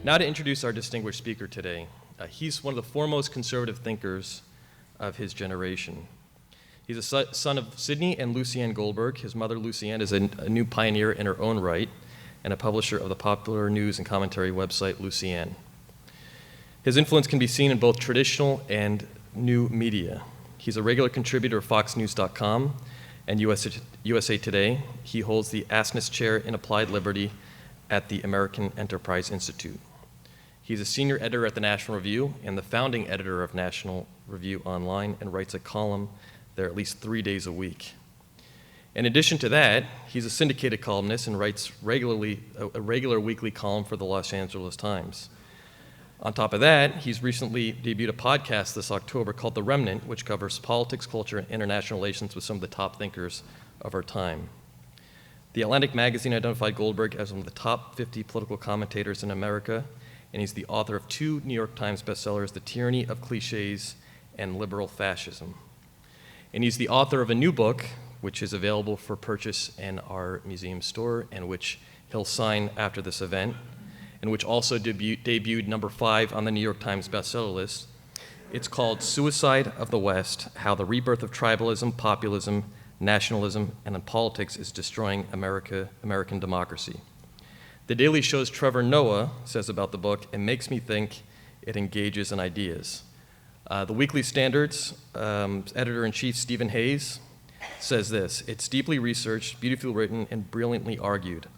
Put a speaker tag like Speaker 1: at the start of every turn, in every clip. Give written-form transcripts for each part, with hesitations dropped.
Speaker 1: Now to introduce our distinguished speaker today. He's one of the foremost conservative thinkers of his generation. He's a son of Sidney and Lucienne Goldberg. His mother, Lucienne, is a new pioneer in her own right and a publisher of the popular news and commentary website, Lucienne. His influence can be seen in both traditional and new media. He's a regular contributor of FoxNews.com and USA Today. He holds the Asness Chair in Applied Liberty at the American Enterprise Institute. He's a senior editor at the National Review and the founding editor of National Review Online, and writes a column there at least 3 days a week. In addition to that, he's a syndicated columnist and writes a regular weekly column for the Los Angeles Times. On top of that, he's recently debuted a podcast this October called The Remnant, which covers politics, culture, and international relations with some of the top thinkers of our time. The Atlantic magazine identified Goldberg as one of the top 50 political commentators in America, and he's the author of 2 New York Times bestsellers, The Tyranny of Cliches and Liberal Fascism. And he's the author of a new book, which is available for purchase in our museum store, and which he'll sign after this event, and which also debuted number 5 on the New York Times bestseller list. It's called Suicide of the West: How the Rebirth of Tribalism, Populism, Nationalism, and Politics is Destroying American Democracy. The Daily Show's Trevor Noah says about the book, "It makes me think it engages in ideas." The Weekly Standard's editor-in-chief, Stephen Hayes, says this: "It's deeply researched, beautifully written, and brilliantly argued.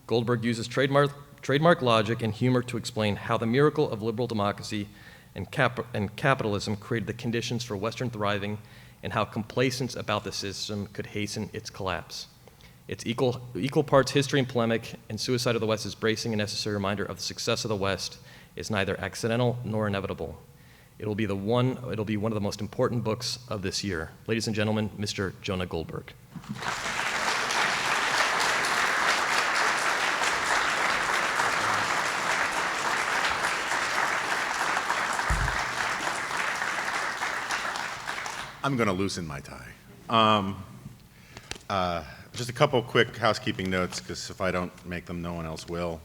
Speaker 1: Goldberg uses trademark logic and humor to explain how the miracle of liberal democracy and capitalism created the conditions for Western thriving, and how complacence about the system could hasten its collapse. It's equal parts history and polemic, and Suicide of the West is bracing and necessary reminder of the success of the West is neither accidental nor inevitable. It'll be one of the most important books of this year." Ladies and gentlemen, Mr. Jonah Goldberg.
Speaker 2: I'm going to loosen my tie. Just a couple quick housekeeping notes, because if I don't make them, no one else will.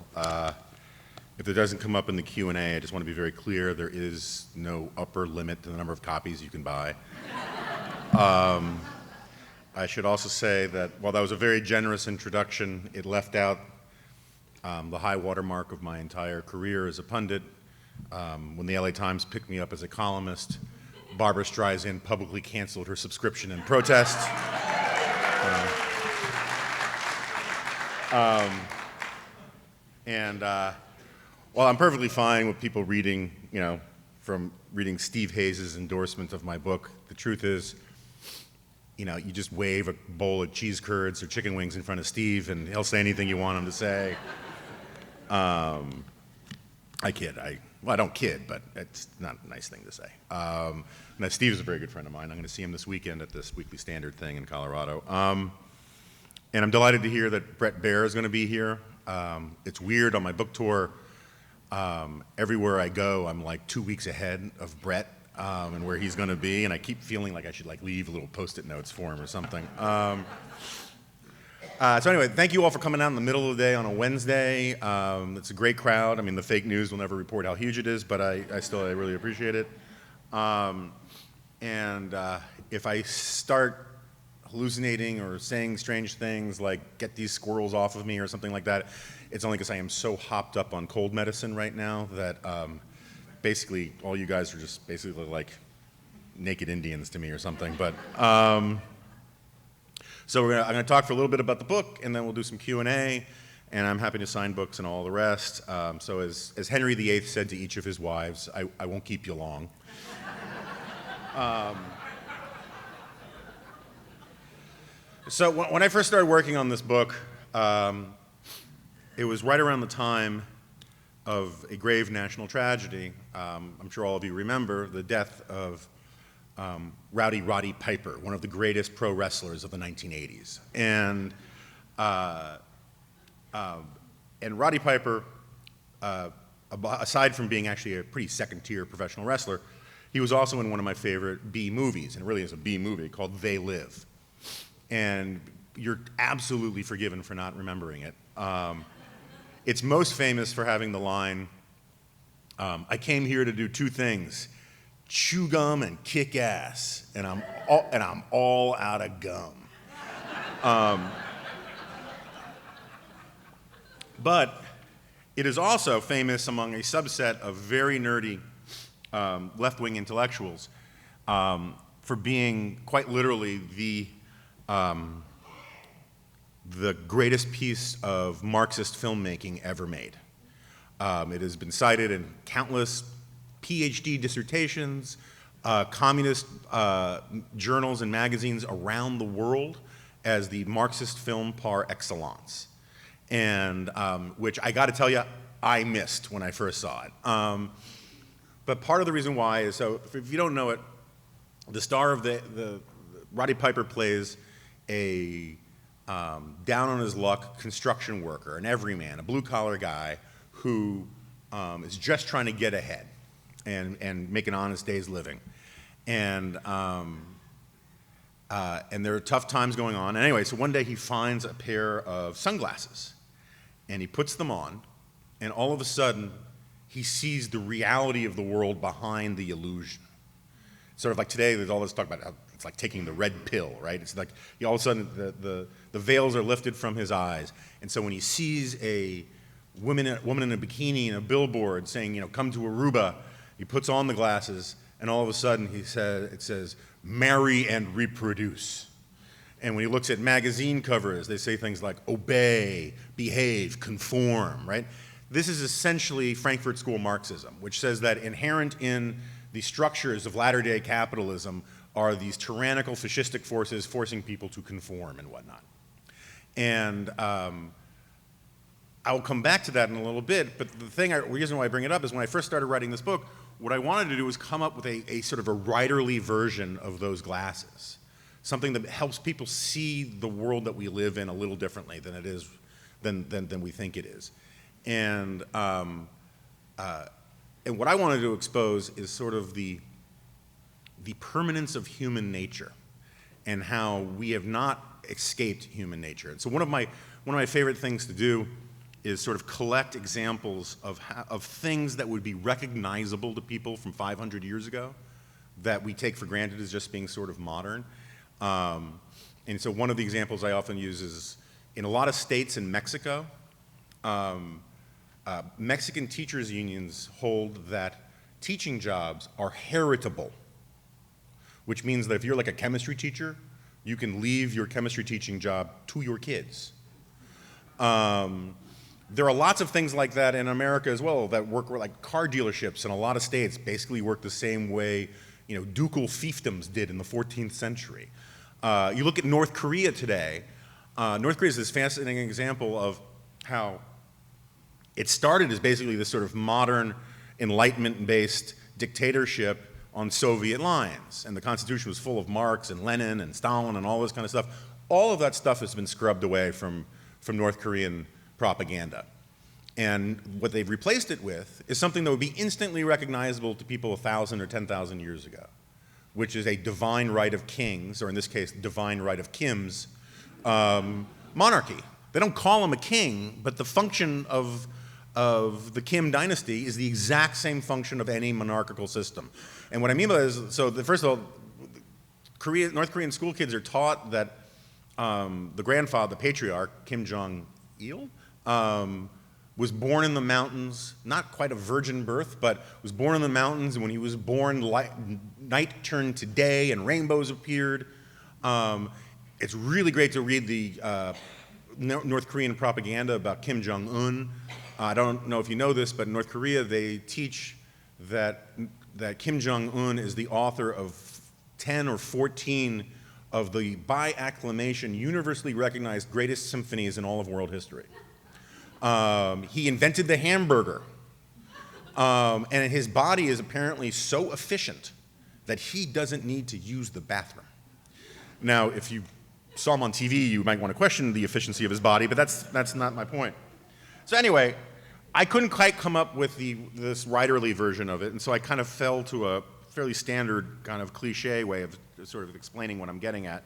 Speaker 2: If it doesn't come up in the Q&A, I just want to be very clear, there is no upper limit to the number of copies you can buy. I should also say that while that was a very generous introduction, it left out the high watermark of my entire career as a pundit. When the LA Times picked me up as a columnist, Barbra Streisand publicly canceled her subscription in protest. While I'm perfectly fine with people reading, from reading Steve Hayes' endorsement of my book, the truth is, you just wave a bowl of cheese curds or chicken wings in front of Steve and he'll say anything you want him to say. I kid. I don't kid, but it's not a nice thing to say. Now, Steve is a very good friend of mine. I'm going to see him this weekend at this Weekly Standard thing in Colorado. And I'm delighted to hear that Bret Baier is going to be here. It's weird, on my book tour, everywhere I go, I'm like 2 weeks ahead of Bret and where he's going to be, and I keep feeling like I should leave little Post-it notes for him or something. So anyway, thank you all for coming out in the middle of the day on a Wednesday. It's a great crowd. I mean, the fake news will never report how huge it is, but I really appreciate it. If I start hallucinating or saying strange things like "get these squirrels off of me" or something like that, it's only because I am so hopped up on cold medicine right now that basically all you guys are just basically like naked Indians to me or something. But so I'm going to talk for a little bit about the book, and then we'll do some Q&A, and I'm happy to sign books and all the rest. So as Henry VIII said to each of his wives, I won't keep you long. So when I first started working on this book, it was right around the time of a grave national tragedy. I'm sure all of you remember the death of Roddy Piper, one of the greatest pro wrestlers of the 1980s. And Roddy Piper, aside from being actually a pretty second-tier professional wrestler, he was also in one of my favorite B movies, and it really is a B movie, called They Live. And you're absolutely forgiven for not remembering it. It's most famous for having the line, I came here to do two things: chew gum and kick ass, and I'm all out of gum. But it is also famous among a subset of very nerdy left-wing intellectuals for being quite literally the greatest piece of Marxist filmmaking ever made. It has been cited in countless PhD dissertations, communist journals and magazines around the world as the Marxist film par excellence, and which I got to tell you, I missed when I first saw it. But part of the reason why is, so if you don't know it, the star of the Roddy Piper plays a down on his luck construction worker, an everyman, a blue-collar guy who is just trying to get ahead and make an honest day's living. And there are tough times going on. And anyway, so one day he finds a pair of sunglasses, and he puts them on, and all of a sudden, he sees the reality of the world behind the illusion. Sort of like today, there's all this talk about how it's like taking the red pill, right? It's like all of a sudden the veils are lifted from his eyes. And so when he sees a woman in a bikini in a billboard saying, come to Aruba, he puts on the glasses, and all of a sudden it says, marry and reproduce. And when he looks at magazine covers, they say things like obey, behave, conform, right? This is essentially Frankfurt School Marxism, which says that inherent in the structures of latter-day capitalism are these tyrannical fascistic forces forcing people to conform and whatnot. And I'll come back to that in a little bit, but the reason why I bring it up is when I first started writing this book, what I wanted to do was come up with a sort of a writerly version of those glasses, something that helps people see the world that we live in a little differently than it is, than we think it is. And what I wanted to expose is sort of the permanence of human nature and how we have not escaped human nature. And so one of my favorite things to do is sort of collect examples of things that would be recognizable to people from 500 years ago that we take for granted as just being sort of modern. And so one of the examples I often use is in a lot of states in Mexico, Mexican teachers' unions hold that teaching jobs are heritable, which means that if you're like a chemistry teacher, you can leave your chemistry teaching job to your kids. There are lots of things like that in America as well that work like car dealerships in a lot of states basically work the same way, ducal fiefdoms did in the 14th century. You look at North Korea today. North Korea is this fascinating example of how it started as basically this sort of modern Enlightenment-based dictatorship on Soviet lines, and the Constitution was full of Marx and Lenin and Stalin and all this kind of stuff. All of that stuff has been scrubbed away from North Korean propaganda. And what they've replaced it with is something that would be instantly recognizable to people 1,000 or 10,000 years ago, which is a divine right of kings, or in this case, divine right of Kim's, monarchy. They don't call him a king, but the function of the Kim dynasty is the exact same function of any monarchical system. And what I mean by that is, first of all, North Korean school kids are taught that the grandfather, the patriarch, Kim Jong-il, was born in the mountains, not quite a virgin birth, but was born in the mountains, and when he was born, night turned to day and rainbows appeared. It's really great to read the North Korean propaganda about Kim Jong-Un. I don't know if you know this, but in North Korea they teach that Kim Jong-un is the author of 10 or 14 of the, by acclamation, universally recognized greatest symphonies in all of world history. He invented the hamburger, and his body is apparently so efficient that he doesn't need to use the bathroom. Now, if you saw him on TV, you might want to question the efficiency of his body, but that's not my point. So anyway, I couldn't quite come up with this writerly version of it, and so I kind of fell to a fairly standard kind of cliche way of sort of explaining what I'm getting at.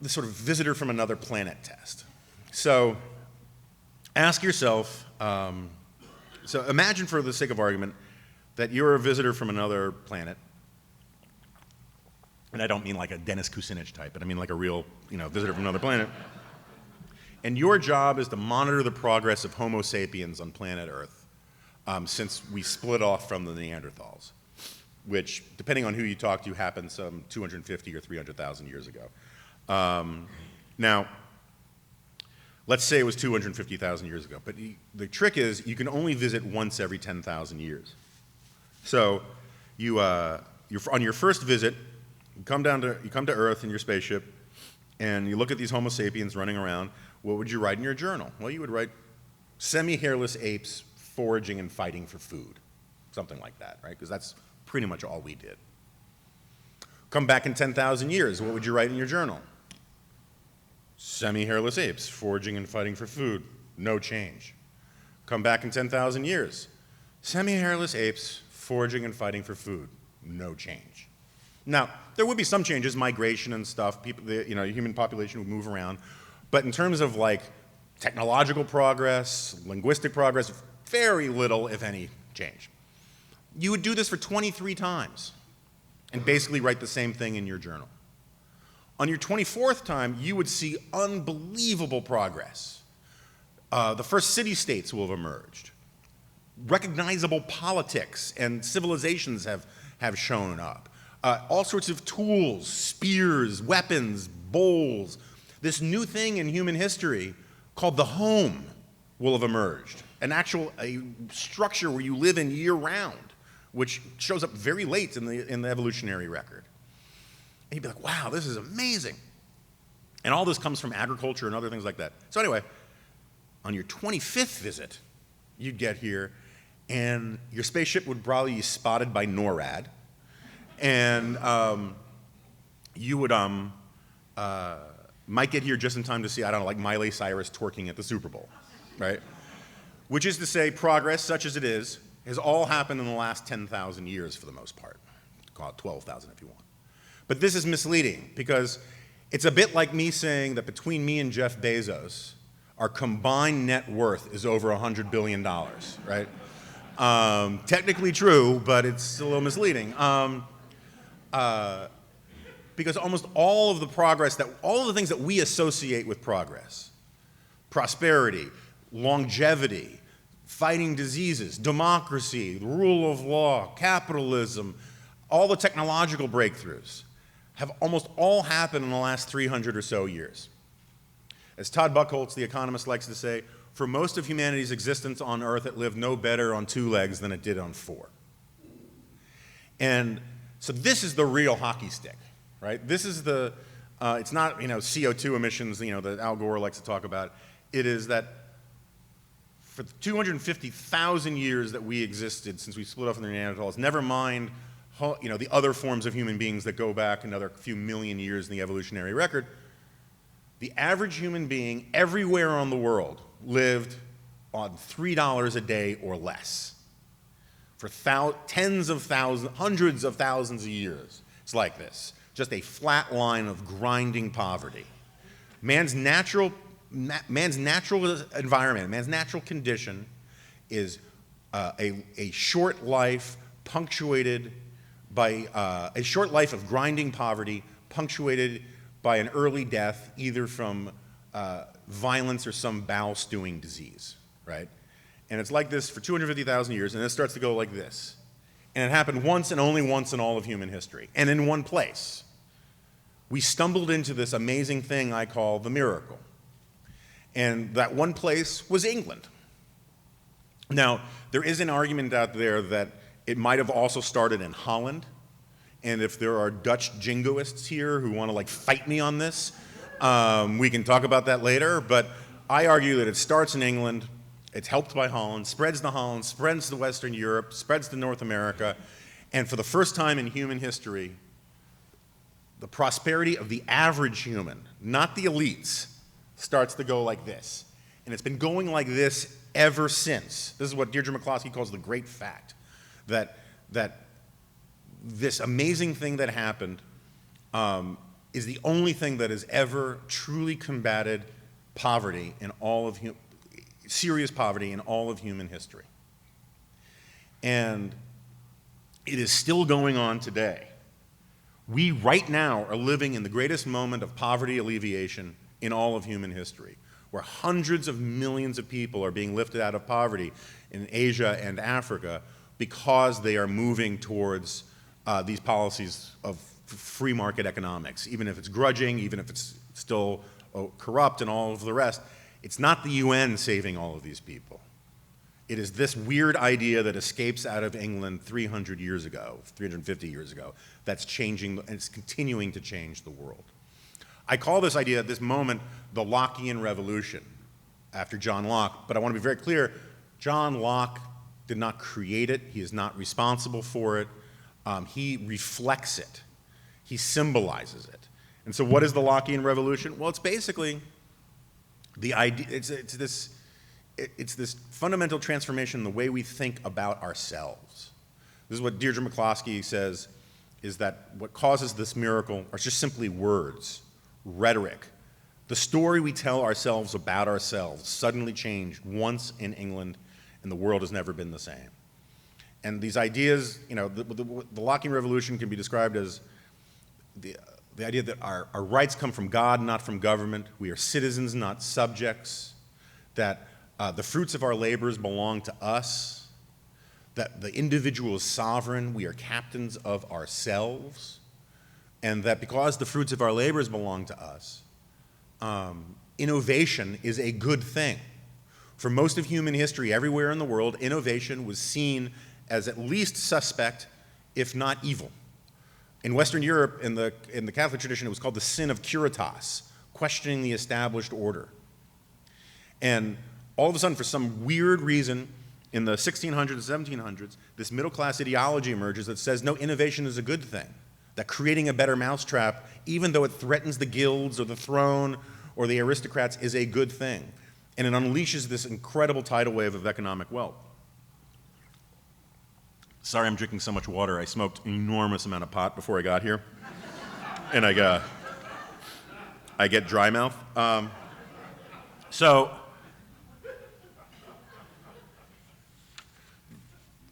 Speaker 2: The sort of visitor from another planet test. So ask yourself, So imagine, for the sake of argument, that you're a visitor from another planet. And I don't mean like a Dennis Kucinich type, but I mean like a real, visitor from another planet. And your job is to monitor the progress of Homo sapiens on planet Earth since we split off from the Neanderthals, which, depending on who you talk to, happened some 250 or 300,000 years ago. Now, let's say it was 250,000 years ago, but the trick is you can only visit once every 10,000 years. So you're on your first visit, you come to Earth in your spaceship, and you look at these Homo sapiens running around. What would you write in your journal? Well, you would write semi-hairless apes foraging and fighting for food, something like that, right? Because that's pretty much all we did. Come back in 10,000 years, what would you write in your journal? Semi-hairless apes foraging and fighting for food, no change. Come back in 10,000 years, semi-hairless apes foraging and fighting for food, no change. Now, there would be some changes, migration and stuff. People, the human population would move around. But in terms of like technological progress, linguistic progress, very little, if any, change. You would do this for 23 times and basically write the same thing in your journal. On your 24th time, you would see unbelievable progress. The first city-states will have emerged. Recognizable politics and civilizations have shown up. All sorts of tools, spears, weapons, bowls. This new thing in human history called the home will have emerged. A structure where you live in year-round, which shows up very late in the evolutionary record. And you'd be like, wow, this is amazing. And all this comes from agriculture and other things like that. So anyway, on your 25th visit, you'd get here, and your spaceship would probably be spotted by NORAD. And you would might get here just in time to see, I don't know, like Miley Cyrus twerking at the Super Bowl, right? Which is to say, progress, such as it is, has all happened in the last 10,000 years for the most part. Call it 12,000 if you want. But this is misleading because it's a bit like me saying that between me and Jeff Bezos, our combined net worth is over $100 billion, right? Technically true, but it's a little misleading. Because almost all of the progress, all of the things that we associate with progress, prosperity, longevity, fighting diseases, democracy, the rule of law, capitalism, all the technological breakthroughs have almost all happened in the last 300 or so years. As Todd Buchholz, the economist, likes to say, for most of humanity's existence on Earth, it lived no better on 2 legs than it did on 4. And so this is the real hockey stick, right? This is it's not, CO2 emissions, that Al Gore likes to talk about. It is that for the 250,000 years that we existed since we split off from the Neanderthals, never mind, the other forms of human beings that go back another few million years in the evolutionary record, the average human being everywhere on the world lived on $3 a day or less for tens of thousands, hundreds of thousands of years. It's like this, just a flat line of grinding poverty. Man's natural environment, man's natural condition is a short life punctuated by a short life of grinding poverty punctuated by an early death, either from violence or some bowel stewing disease, right? And it's like this for 250,000 years, and it starts to go like this. And it happened once and only once in all of human history, and in one place. We stumbled into this amazing thing I call the miracle. And that one place was England. Now, there is an argument out there that it might have also started in Holland. And if there are Dutch jingoists here who want to fight me on this, we can talk about that later. But I argue that it starts in England, it's helped by Holland, spreads to Holland, spreads to Western Europe, spreads to North America. And for the first time in human history, the prosperity of the average human, not the elites, starts to go like this. And it's been going like this ever since. This is what Deirdre McCloskey calls the great fact, that this amazing thing that happened is the only thing that has ever truly combated poverty in all of serious poverty in all of human history. And it is still going on today. We right now are living in the greatest moment of poverty alleviation in all of human history, where hundreds of millions of people are being lifted out of poverty in Asia and Africa because they are moving towards these policies of free market economics, even if it's grudging, even if it's still corrupt and all of the rest. It's not the UN saving all of these people. It is this weird idea that escapes out of England 300 years ago, 350 years ago, that's changing, and it's continuing to change the world. I call this idea at this moment the Lockean revolution, after John Locke, but I want to be very clear, John Locke did not create it, he is not responsible for it, he reflects it, he symbolizes it. And so what is the Lockean revolution? Well, it's basically the idea, it's this fundamental transformation in the way we think about ourselves. This is what Deirdre McCloskey says, is that what causes this miracle are just simply words, rhetoric. The story we tell ourselves about ourselves suddenly changed once in England, and the world has never been the same. And these ideas, you know, the Lockean revolution can be described as the idea that our rights come from God, not from government. We are citizens, not subjects. That the fruits of our labors belong to us, that the individual is sovereign, we are captains of ourselves, and that because the fruits of our labors belong to us, innovation is a good thing. For most of human history, everywhere in the world, innovation was seen as at least suspect, if not evil. In Western Europe, in the Catholic tradition, it was called the sin of curitas, questioning the established order. And all of a sudden, for some weird reason, in the 1600s and 1700s, this middle-class ideology emerges that says, no, innovation is a good thing, that creating a better mousetrap, even though it threatens the guilds or the throne or the aristocrats, is a good thing. And it unleashes this incredible tidal wave of economic wealth. Sorry I'm drinking so much water. I smoked an enormous amount of pot before I got here. And I get dry mouth. So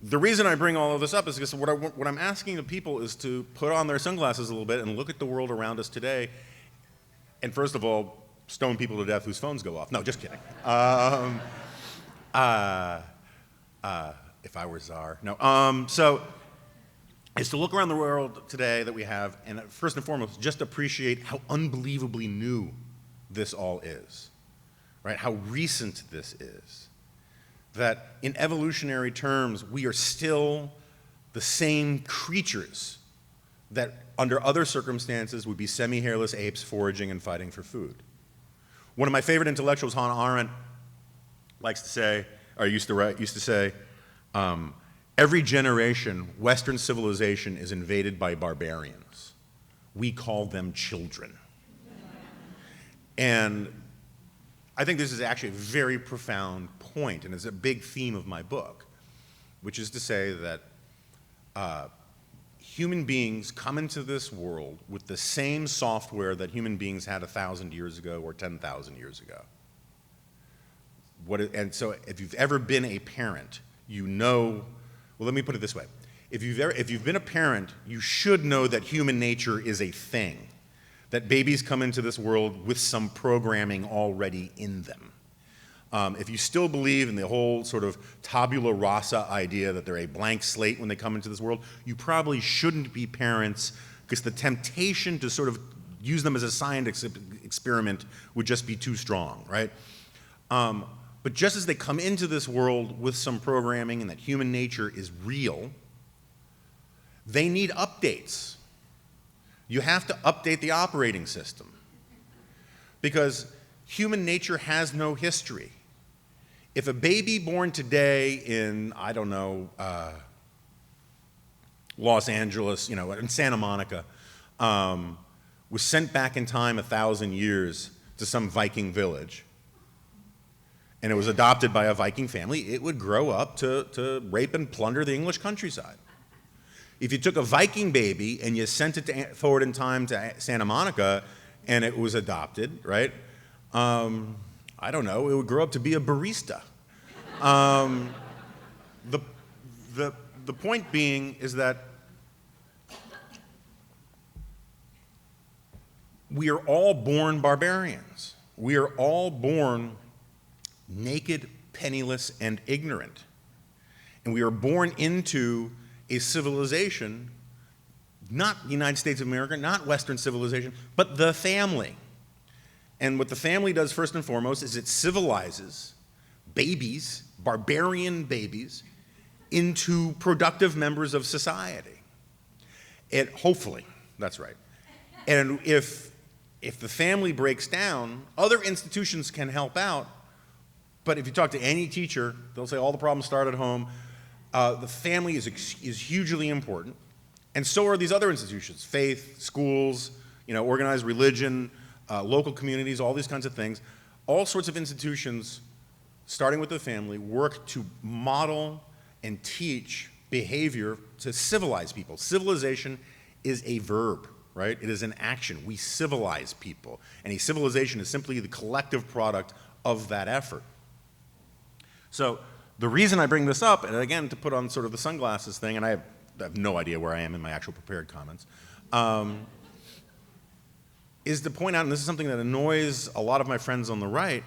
Speaker 2: the reason I bring all of this up is because what I'm asking the people is to put on their sunglasses a little bit and look at the world around us today. And first of all, stone people to death whose phones go off. No, just kidding. If I were czar. No. So is to look around the world today that we have and first and foremost just appreciate how unbelievably new this all is, right? How recent this is. That in evolutionary terms, we are still the same creatures that under other circumstances would be semi-hairless apes foraging and fighting for food. One of my favorite intellectuals, Hannah Arendt, likes to say, or used to say, every generation, Western civilization is invaded by barbarians. We call them children. And I think this is actually a very profound point, and it's a big theme of my book, which is to say that human beings come into this world with the same software that human beings had 1,000 years ago or 10,000 years ago. And so if you've ever been a parent, you know, well, let me put it this way. If you've been a parent, you should know that human nature is a thing, that babies come into this world with some programming already in them. If you still believe in the whole sort of tabula rasa idea that they're a blank slate when they come into this world, you probably shouldn't be parents because the temptation to sort of use them as a science experiment would just be too strong, right? But just as they come into this world with some programming and that human nature is real, they need updates. You have to update the operating system because human nature has no history. If a baby born today in, I don't know, Los Angeles, you know, in Santa Monica, was sent back in time 1,000 years to some Viking village, and it was adopted by a Viking family, it would grow up to rape and plunder the English countryside. If you took a Viking baby and you sent it forward in time to Santa Monica and it was adopted, right? I don't know, it would grow up to be a barista. The point being is that we are all born barbarians. We are all born naked, penniless, and ignorant. And we are born into a civilization, not the United States of America, not Western civilization, but the family. And what the family does first and foremost is it civilizes babies, barbarian babies, into productive members of society. Hopefully, that's right. And if the family breaks down, other institutions can help out, but if you talk to any teacher, they'll say all the problems start at home. The family is hugely important, and so are these other institutions, faith, schools, organized religion, local communities, all these kinds of things. All sorts of institutions, starting with the family, work to model and teach behavior to civilize people. Civilization is a verb, right? It is an action. We civilize people, and a civilization is simply the collective product of that effort. So the reason I bring this up, and again, to put on sort of the sunglasses thing, and I have no idea where I am in my actual prepared comments, is to point out, and this is something that annoys a lot of my friends on the right,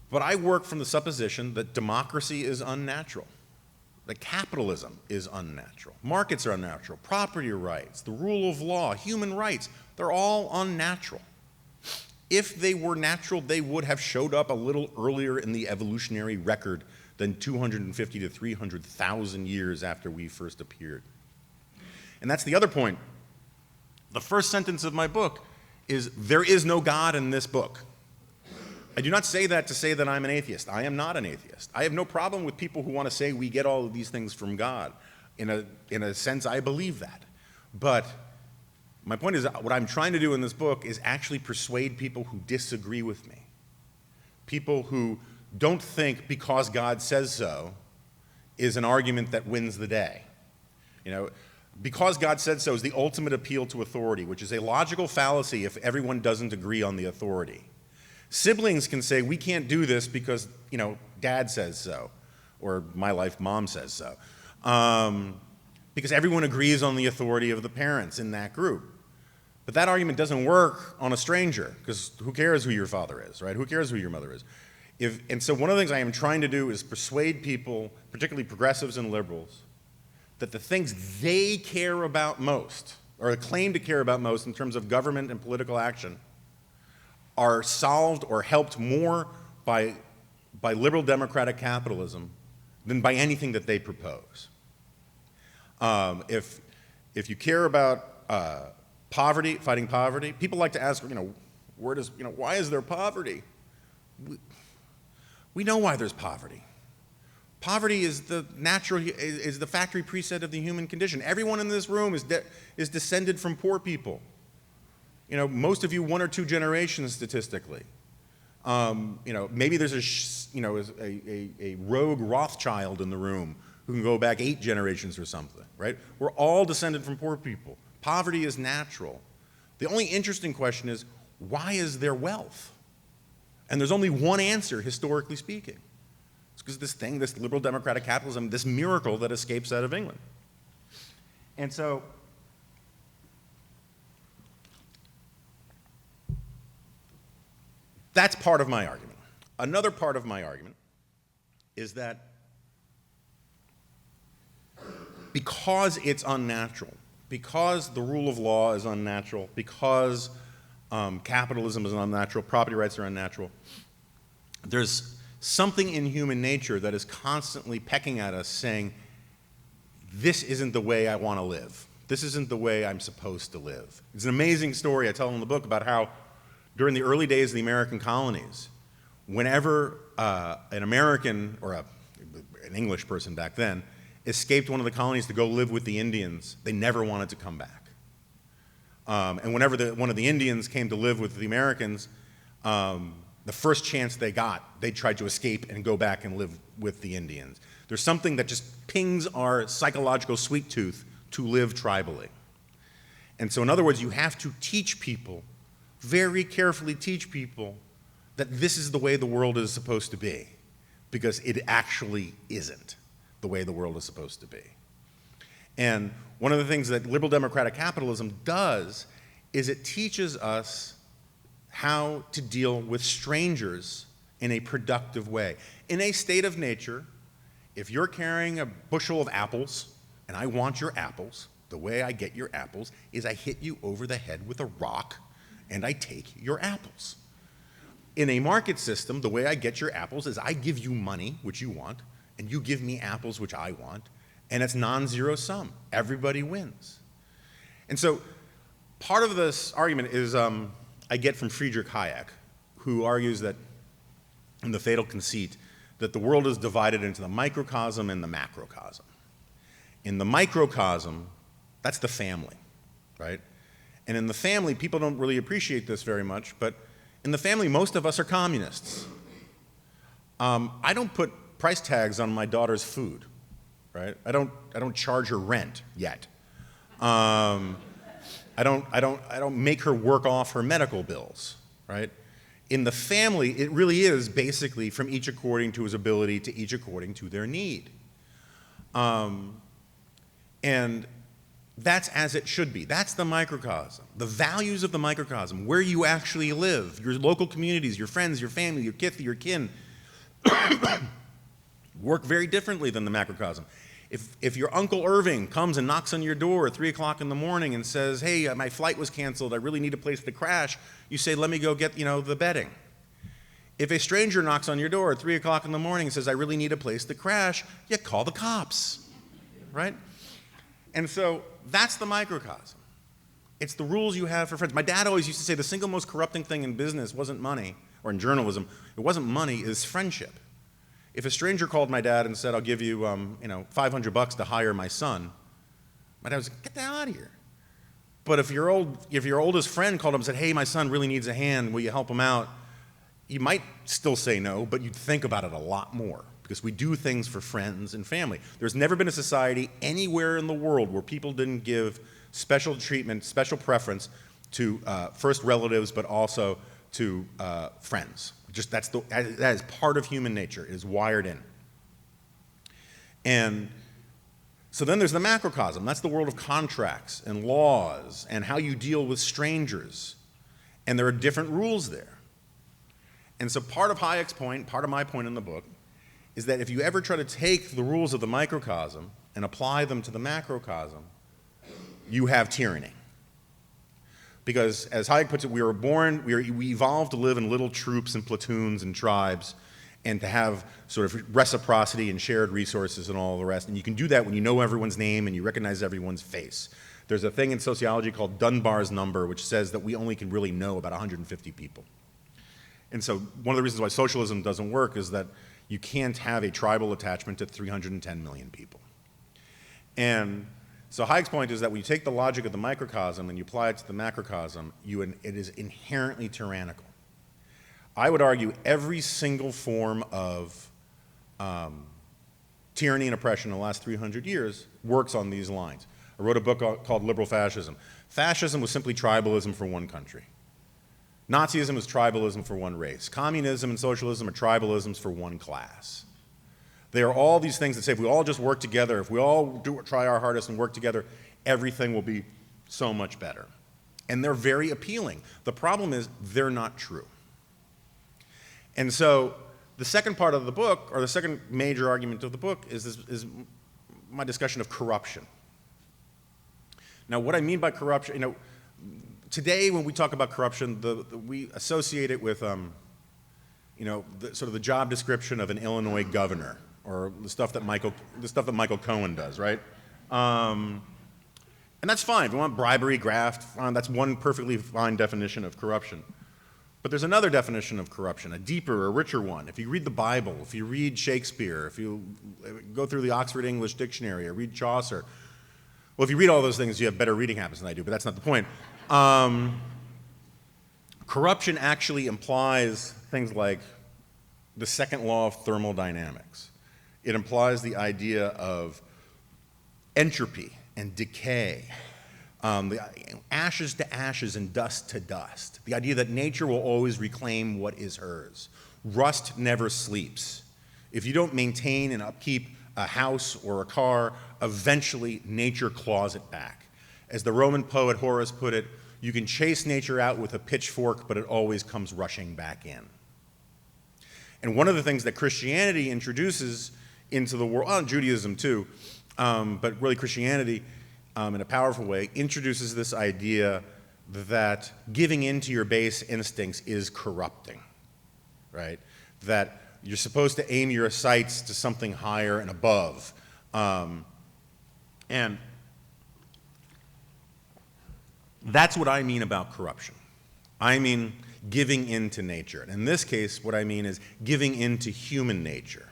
Speaker 2: but I work from the supposition that democracy is unnatural, that capitalism is unnatural, markets are unnatural, property rights, the rule of law, human rights, they're all unnatural. If they were natural, they would have showed up a little earlier in the evolutionary record than 250 to 300,000 years after we first appeared. And that's the other point. The first sentence of my book is, there is no God in this book. I do not say that to say that I'm an atheist. I am not an atheist. I have no problem with people who want to say we get all of these things from God. In a sense, I believe that. But my point is, what I'm trying to do in this book is actually persuade people who disagree with me. People who don't think because God says so is an argument that wins the day. Because God said so is the ultimate appeal to authority, which is a logical fallacy if everyone doesn't agree on the authority. Siblings can say, we can't do this because, Dad says so, or my life, Mom says so. Because everyone agrees on the authority of the parents in that group. But that argument doesn't work on a stranger, because who cares who your father is, right? Who cares who your mother is? And so one of the things I am trying to do is persuade people, particularly progressives and liberals, that the things they care about most, or claim to care about most in terms of government and political action, are solved or helped more by liberal democratic capitalism than by anything that they propose. If you care about poverty, fighting poverty, people like to ask, why is there poverty? We know why there's poverty. Poverty is the factory preset of the human condition. Everyone in this room is descended from poor people. Most of you 1 or 2 generations statistically. Maybe there's a rogue Rothschild in the room who can go back 8 generations or something, right? We're all descended from poor people. Poverty is natural. The only interesting question is, why is there wealth? And there's only one answer, historically speaking. It's because this liberal democratic capitalism, this miracle that escapes out of England. And so, that's part of my argument. Another part of my argument is that because it's unnatural, because the rule of law is unnatural, because capitalism is unnatural, property rights are unnatural, there's something in human nature that is constantly pecking at us saying, this isn't the way I want to live. This isn't the way I'm supposed to live. It's an amazing story I tell in the book about how during the early days of the American colonies, whenever an American, or an English person back then, escaped one of the colonies to go live with the Indians, they never wanted to come back. And whenever one of the Indians came to live with the Americans, the first chance they got, they tried to escape and go back and live with the Indians. There's something that just pings our psychological sweet tooth to live tribally. And so in other words, you have to teach people, very carefully teach people, that this is the way the world is supposed to be, because it actually isn't. the way the world is supposed to be. And one of the things that liberal democratic capitalism does is it teaches us how to deal with strangers in a productive way. In a state of nature, if you're carrying a bushel of apples and I want your apples, the way I get your apples is I hit you over the head with a rock and I take your apples. In a market system, the way I get your apples is I give you money, which you want, and you give me apples, which I want, and it's non-zero sum. Everybody wins. And so part of this argument is I get from Friedrich Hayek, who argues that in The Fatal Conceit, that the world is divided into the microcosm and the macrocosm. In the microcosm, that's the family, right? And in the family, people don't really appreciate this very much, but in the family, most of us are communists. I don't put price tags on my daughter's food, right? I don't charge her rent yet. I don't make her work off her medical bills, right? In the family, it really is basically from each according to his ability to each according to their need. And that's as it should be. That's the microcosm. The values of the microcosm, where you actually live, your local communities, your friends, your family, your kith, your kin, work very differently than the macrocosm. If your Uncle Irving comes and knocks on your door at 3 o'clock in the morning and says, hey, my flight was canceled, I really need a place to crash, you say, let me go get, the bedding. If a stranger knocks on your door at 3 o'clock in the morning and says, I really need a place to crash, you call the cops, right? And so that's the microcosm. It's the rules you have for friends. My dad always used to say the single most corrupting thing in business wasn't money, or in journalism, it wasn't money, it's friendship. If a stranger called my dad and said, I'll give you, $500 to hire my son, my dad was like, get the hell out of here. But if your oldest friend called him and said, hey, my son really needs a hand, will you help him out? You might still say no, but you'd think about it a lot more, because we do things for friends and family. There's never been a society anywhere in the world where people didn't give special treatment, special preference to first relatives, but also to friends. That is part of human nature. It is wired in. And so then there's the macrocosm. That's the world of contracts and laws and how you deal with strangers. And there are different rules there. And so part of Hayek's point, part of my point in the book, is that if you ever try to take the rules of the microcosm and apply them to the macrocosm, you have tyranny. Because, as Hayek puts it, we evolved to live in little troops and platoons and tribes, and to have sort of reciprocity and shared resources and all the rest. And you can do that when you know everyone's name and you recognize everyone's face. There's a thing in sociology called Dunbar's number, which says that we only can really know about 150 people. And so one of the reasons why socialism doesn't work is that you can't have a tribal attachment to 310 million people. And so Hayek's point is that when you take the logic of the microcosm and you apply it to the macrocosm, it is inherently tyrannical. I would argue every single form of tyranny and oppression in the last 300 years works on these lines. I wrote a book called Liberal Fascism. Fascism was simply tribalism for one country. Nazism is tribalism for one race. Communism and socialism are tribalisms for one class. They are all these things that say if we all just work together, if we all try our hardest and work together, everything will be so much better. And they're very appealing. The problem is they're not true. And so the second part of the book, or the second major argument of the book, is my discussion of corruption. Now, what I mean by corruption, today when we talk about corruption, we associate it with, sort of the job description of an Illinois governor, or the stuff that Michael Cohen does, right? And that's fine. If you want bribery, graft, fine, that's one perfectly fine definition of corruption. But there's another definition of corruption, a deeper, a richer one. If you read the Bible, if you read Shakespeare, if you go through the Oxford English Dictionary or read Chaucer, well, if you read all those things, you have better reading habits than I do, but that's not the point. Corruption actually implies things like the second law of thermodynamics. It implies the idea of entropy and decay, ashes to ashes and dust to dust, the idea that nature will always reclaim what is hers. Rust never sleeps. If you don't maintain and upkeep a house or a car, eventually nature claws it back. As the Roman poet Horace put it, you can chase nature out with a pitchfork, but it always comes rushing back in. And one of the things that Christianity introduces into the world, and Judaism too, but really Christianity in a powerful way, introduces this idea that giving in to your base instincts is corrupting, right? That you're supposed to aim your sights to something higher and above. And that's what I mean about corruption. I mean giving in to nature. And in this case, what I mean is giving in to human nature.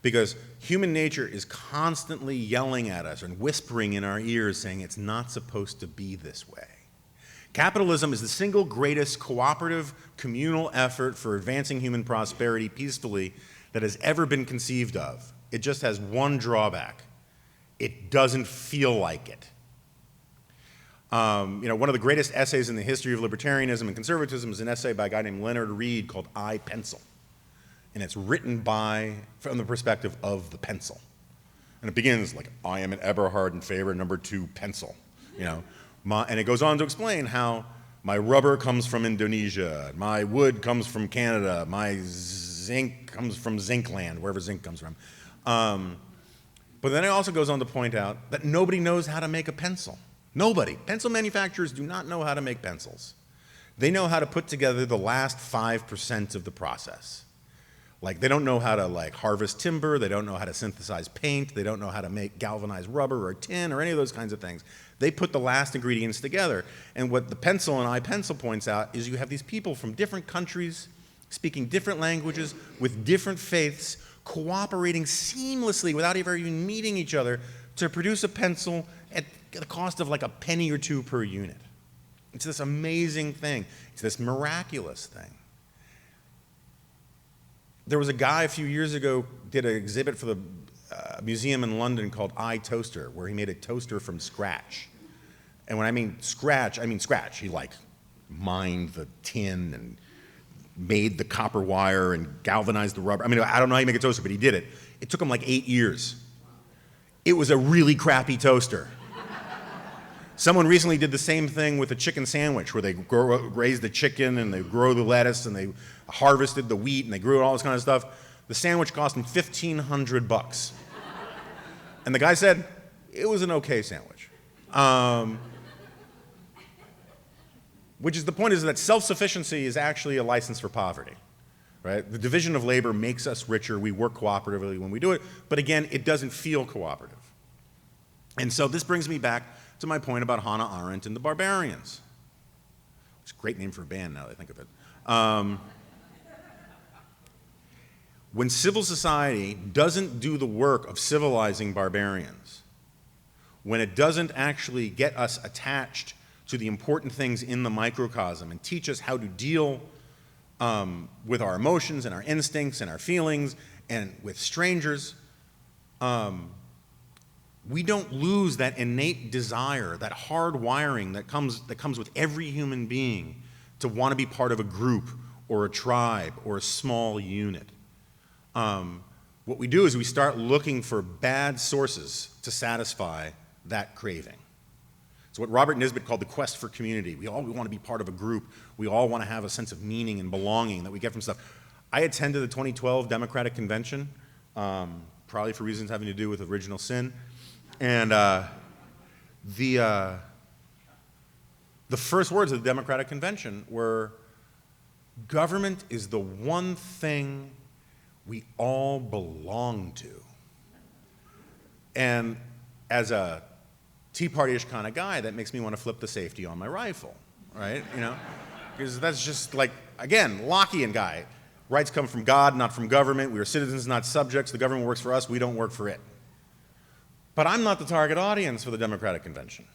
Speaker 2: Because human nature is constantly yelling at us and whispering in our ears saying it's not supposed to be this way. Capitalism is the single greatest cooperative communal effort for advancing human prosperity peacefully that has ever been conceived of. It just has one drawback. It doesn't feel like it. One of the greatest essays in the history of libertarianism and conservatism is an essay by a guy named Leonard Read called I, Pencil. And it's written from the perspective of the pencil. And it begins like, I am an Eberhard in favor, number 2, pencil. And it goes on to explain how my rubber comes from Indonesia, my wood comes from Canada, my zinc comes from Zinkland, wherever zinc comes from. But then it also goes on to point out that nobody knows how to make a pencil. Nobody. Pencil manufacturers do not know how to make pencils. They know how to put together the last 5% of the process. Like, they don't know how to harvest timber, they don't know how to synthesize paint, they don't know how to make galvanized rubber or tin or any of those kinds of things. They put the last ingredients together. And what the pencil and I, Pencil points out is you have these people from different countries, speaking different languages, with different faiths, cooperating seamlessly without ever even meeting each other to produce a pencil at the cost of like a penny or 2 per unit. It's this amazing thing. It's this miraculous thing. There was a guy a few years ago did an exhibit for the museum in London called I Toaster, where he made a toaster from scratch. And when I mean scratch, I mean scratch. He mined the tin and made the copper wire and galvanized the rubber. I mean, I don't know how you make a toaster, but he did it. It took him like 8 years. It was a really crappy toaster. Someone recently did the same thing with a chicken sandwich, where they raised the chicken and they grow the lettuce and they harvested the wheat and they grew all this kind of stuff. The sandwich cost him $1,500. And the guy said it was an okay sandwich. Which is the point, is that self-sufficiency is actually a license for poverty. Right? The division of labor makes us richer. We work cooperatively when we do it. But again, it doesn't feel cooperative. And so this brings me back to my point about Hannah Arendt and the Barbarians. It's a great name for a band now that I think of it. When civil society doesn't do the work of civilizing barbarians, when it doesn't actually get us attached to the important things in the microcosm and teach us how to deal with our emotions and our instincts and our feelings and with strangers, we don't lose that innate desire, that hard wiring that comes with every human being to want to be part of a group or a tribe or a small unit. What we do is we start looking for bad sources to satisfy that craving. It's what Robert Nisbet called the quest for community. We want to be part of a group. We all want to have a sense of meaning and belonging that we get from stuff. I attended the 2012 Democratic Convention, probably for reasons having to do with original sin. And the first words of the Democratic Convention were, government is the one thing we all belong to. And as a Tea Party-ish kind of guy, that makes me want to flip the safety on my rifle, right? Because that's just like, again, Lockean guy. Rights come from God, not from government. We are citizens, not subjects. The government works for us. We don't work for it. But I'm not the target audience for the Democratic Convention.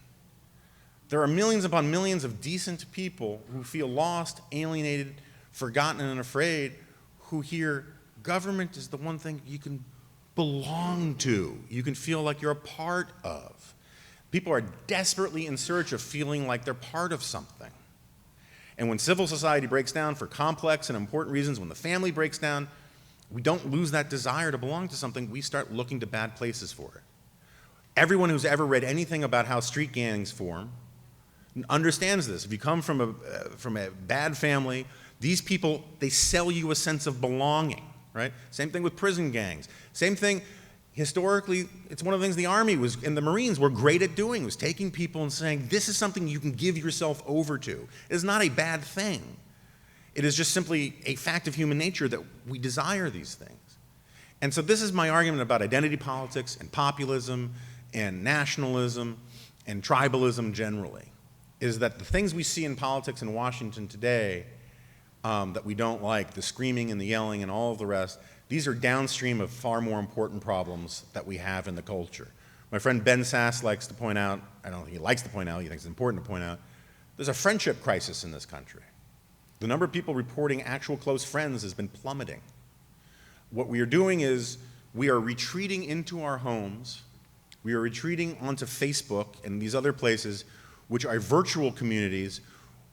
Speaker 2: There are millions upon millions of decent people who feel lost, alienated, forgotten, and afraid, who hear government is the one thing you can belong to, you can feel like you're a part of. People are desperately in search of feeling like they're part of something. And when civil society breaks down for complex and important reasons, when the family breaks down, we don't lose that desire to belong to something, we start looking to bad places for it. Everyone who's ever read anything about how street gangs form understands this. If you come from a bad family, these people, they sell you a sense of belonging, right? Same thing with prison gangs. Same thing, historically, it's one of the things the Army and the Marines were great at doing, was taking people and saying, this is something you can give yourself over to. It is not a bad thing. It is just simply a fact of human nature that we desire these things. And so this is my argument about identity politics and populism and nationalism and tribalism generally, is that the things we see in politics in Washington today that we don't like, the screaming and the yelling and all of the rest, these are downstream of far more important problems that we have in the culture. My friend Ben Sass likes to point out, I don't think he likes to point out, he thinks it's important to point out, there's a friendship crisis in this country. The number of people reporting actual close friends has been plummeting. What we are doing is we are retreating into our homes, we are retreating onto Facebook and these other places which are virtual communities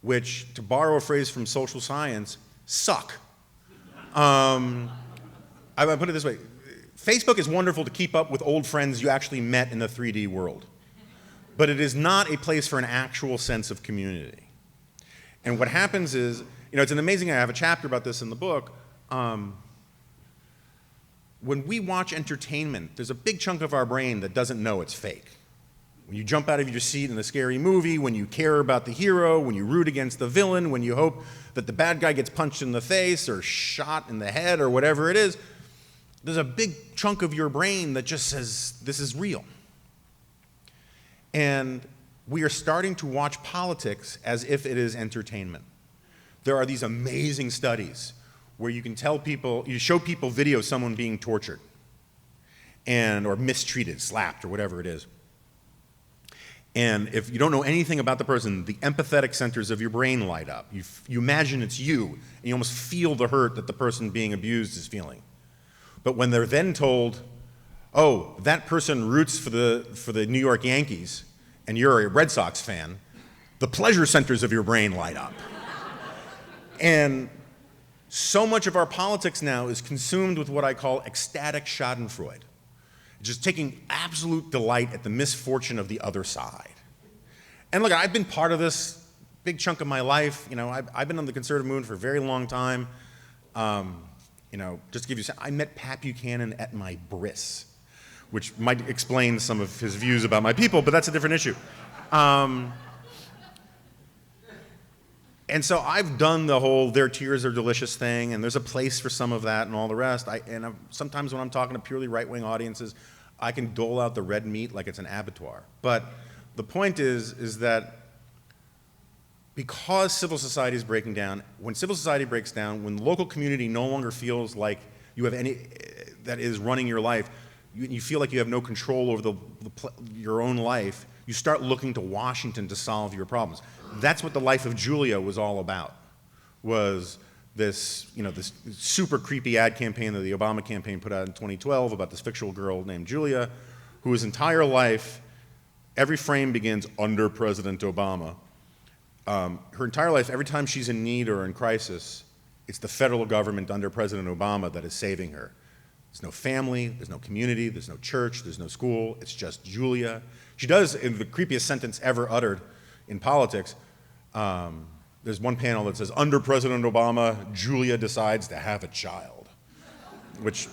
Speaker 2: which, to borrow a phrase from social science, suck. I put it this way, Facebook is wonderful to keep up with old friends you actually met in the 3D world, but it is not a place for an actual sense of community. And what happens is, it's an amazing, I have a chapter about this in the book, when we watch entertainment, there's a big chunk of our brain that doesn't know it's fake. When you jump out of your seat in a scary movie, when you care about the hero, when you root against the villain, when you hope that the bad guy gets punched in the face or shot in the head or whatever it is, there's a big chunk of your brain that just says, this is real. And we are starting to watch politics as if it is entertainment. There are these amazing studies where you can tell people, you show people video of someone being tortured or mistreated, slapped, or whatever it is. And if you don't know anything about the person, the empathetic centers of your brain light up. You imagine it's you, and you almost feel the hurt that the person being abused is feeling. But when they're then told, oh, that person roots for the New York Yankees, and you're a Red Sox fan, the pleasure centers of your brain light up. And so much of our politics now is consumed with what I call ecstatic schadenfreude. Just taking absolute delight at the misfortune of the other side. And look, I've been part of this big chunk of my life. I've been on the conservative movement for a very long time. Just to give you I met Pat Buchanan at my bris, which might explain some of his views about my people, but that's a different issue. And so I've done the whole their tears are delicious thing, and there's a place for some of that and all the rest. Sometimes when I'm talking to purely right-wing audiences, I can dole out the red meat like it's an abattoir. But the point is that because civil society is breaking down, when civil society breaks down, when the local community no longer feels like you have any, that is running your life, you feel like you have no control over your own life, you start looking to Washington to solve your problems. That's what the life of Julia was all about, was this super creepy ad campaign that the Obama campaign put out in 2012 about this fictional girl named Julia, whose entire life, every frame begins under President Obama. Her entire life, every time she's in need or in crisis, it's the federal government under President Obama that is saving her. There's no family, there's no community, there's no church, there's no school, it's just Julia. She does, in the creepiest sentence ever uttered in politics, there's one panel that says, under President Obama, Julia decides to have a child, which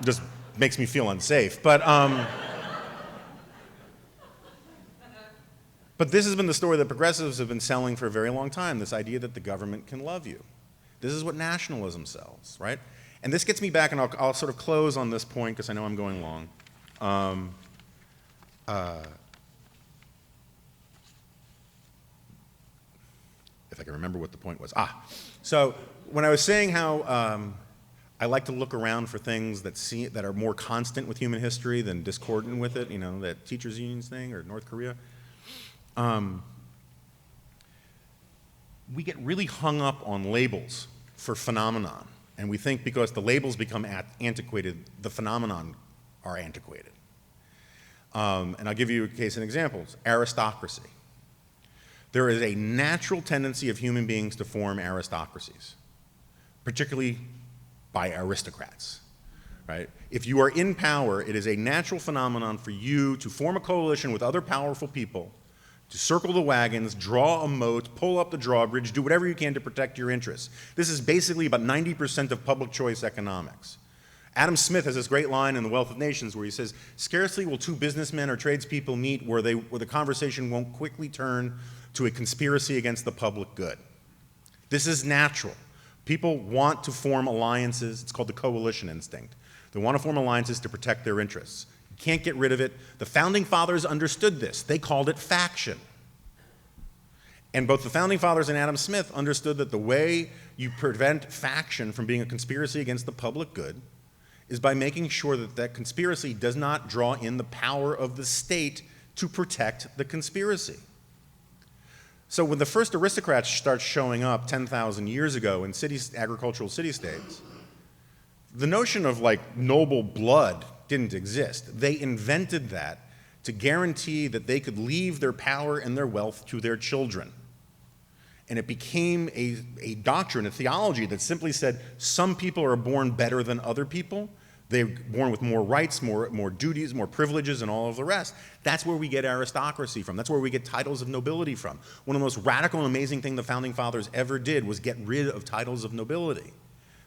Speaker 2: just makes me feel unsafe. But this has been the story that progressives have been selling for a very long time, this idea that the government can love you. This is what nationalism sells, right? And this gets me back, and I'll sort of close on this point because I know I'm going long. If I can remember what the point was. So when I was saying how I like to look around for things that are more constant with human history than discordant with it, that teachers' unions thing or North Korea, we get really hung up on labels for phenomenon. And we think because the labels become antiquated, the phenomenon are antiquated. And I'll give you a case in examples. Aristocracy. There is a natural tendency of human beings to form aristocracies. particularly by aristocrats, right? If you are in power, it is a natural phenomenon for you to form a coalition with other powerful people, to circle the wagons, draw a moat, pull up the drawbridge, do whatever you can to protect your interests. This is basically about 90% of public choice economics. Adam Smith has this great line in The Wealth of Nations where he says, scarcely will two businessmen or tradespeople meet where the conversation won't quickly turn to a conspiracy against the public good. This is natural. People want to form alliances. It's called the coalition instinct. They want to form alliances to protect their interests. You can't get rid of it. The Founding Fathers understood this. They called it faction. And both the Founding Fathers and Adam Smith understood that the way you prevent faction from being a conspiracy against the public good is by making sure that that conspiracy does not draw in the power of the state to protect the conspiracy. So when the first aristocrats start showing up 10,000 years ago in agricultural city-states, the notion of like noble blood didn't exist. They invented that to guarantee that they could leave their power and their wealth to their children. And it became a doctrine, a theology that simply said some people are born better than other people. They're born with more rights, more duties, more privileges, and all of the rest. That's where we get aristocracy from. That's where we get titles of nobility from. One of the most radical and amazing things the Founding Fathers ever did was get rid of titles of nobility.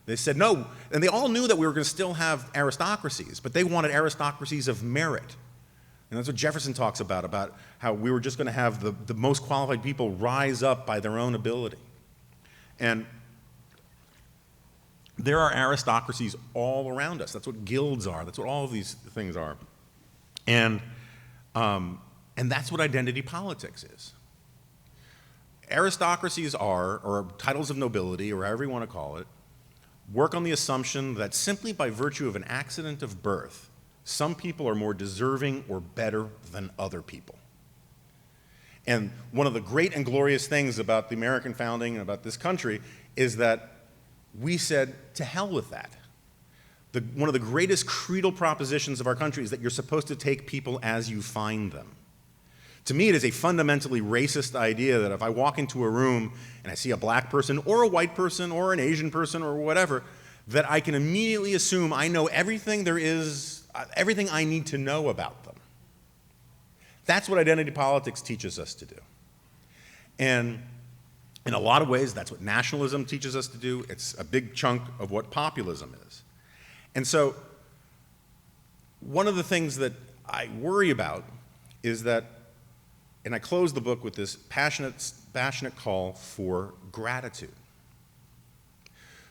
Speaker 2: They said no, and they all knew that we were going to still have aristocracies, but they wanted aristocracies of merit. And that's what Jefferson talks about how we were just going to have the most qualified people rise up by their own ability. And there are aristocracies all around us. That's what guilds are. That's what all of these things are. And that's what identity politics is. Aristocracies are, or titles of nobility, or however you want to call it, work on the assumption that simply by virtue of an accident of birth, some people are more deserving or better than other people. And one of the great and glorious things about the American founding and about this country is that we said, to hell with that. One of the greatest creedal propositions of our country is that you're supposed to take people as you find them. To me, it is a fundamentally racist idea that if I walk into a room and I see a black person or a white person or an Asian person or whatever, that I can immediately assume I know everything there is, everything I need to know about them. That's what identity politics teaches us to do. And in a lot of ways, that's what nationalism teaches us to do. It's a big chunk of what populism is. And so one of the things that I worry about is that, and I close the book with this passionate call for gratitude.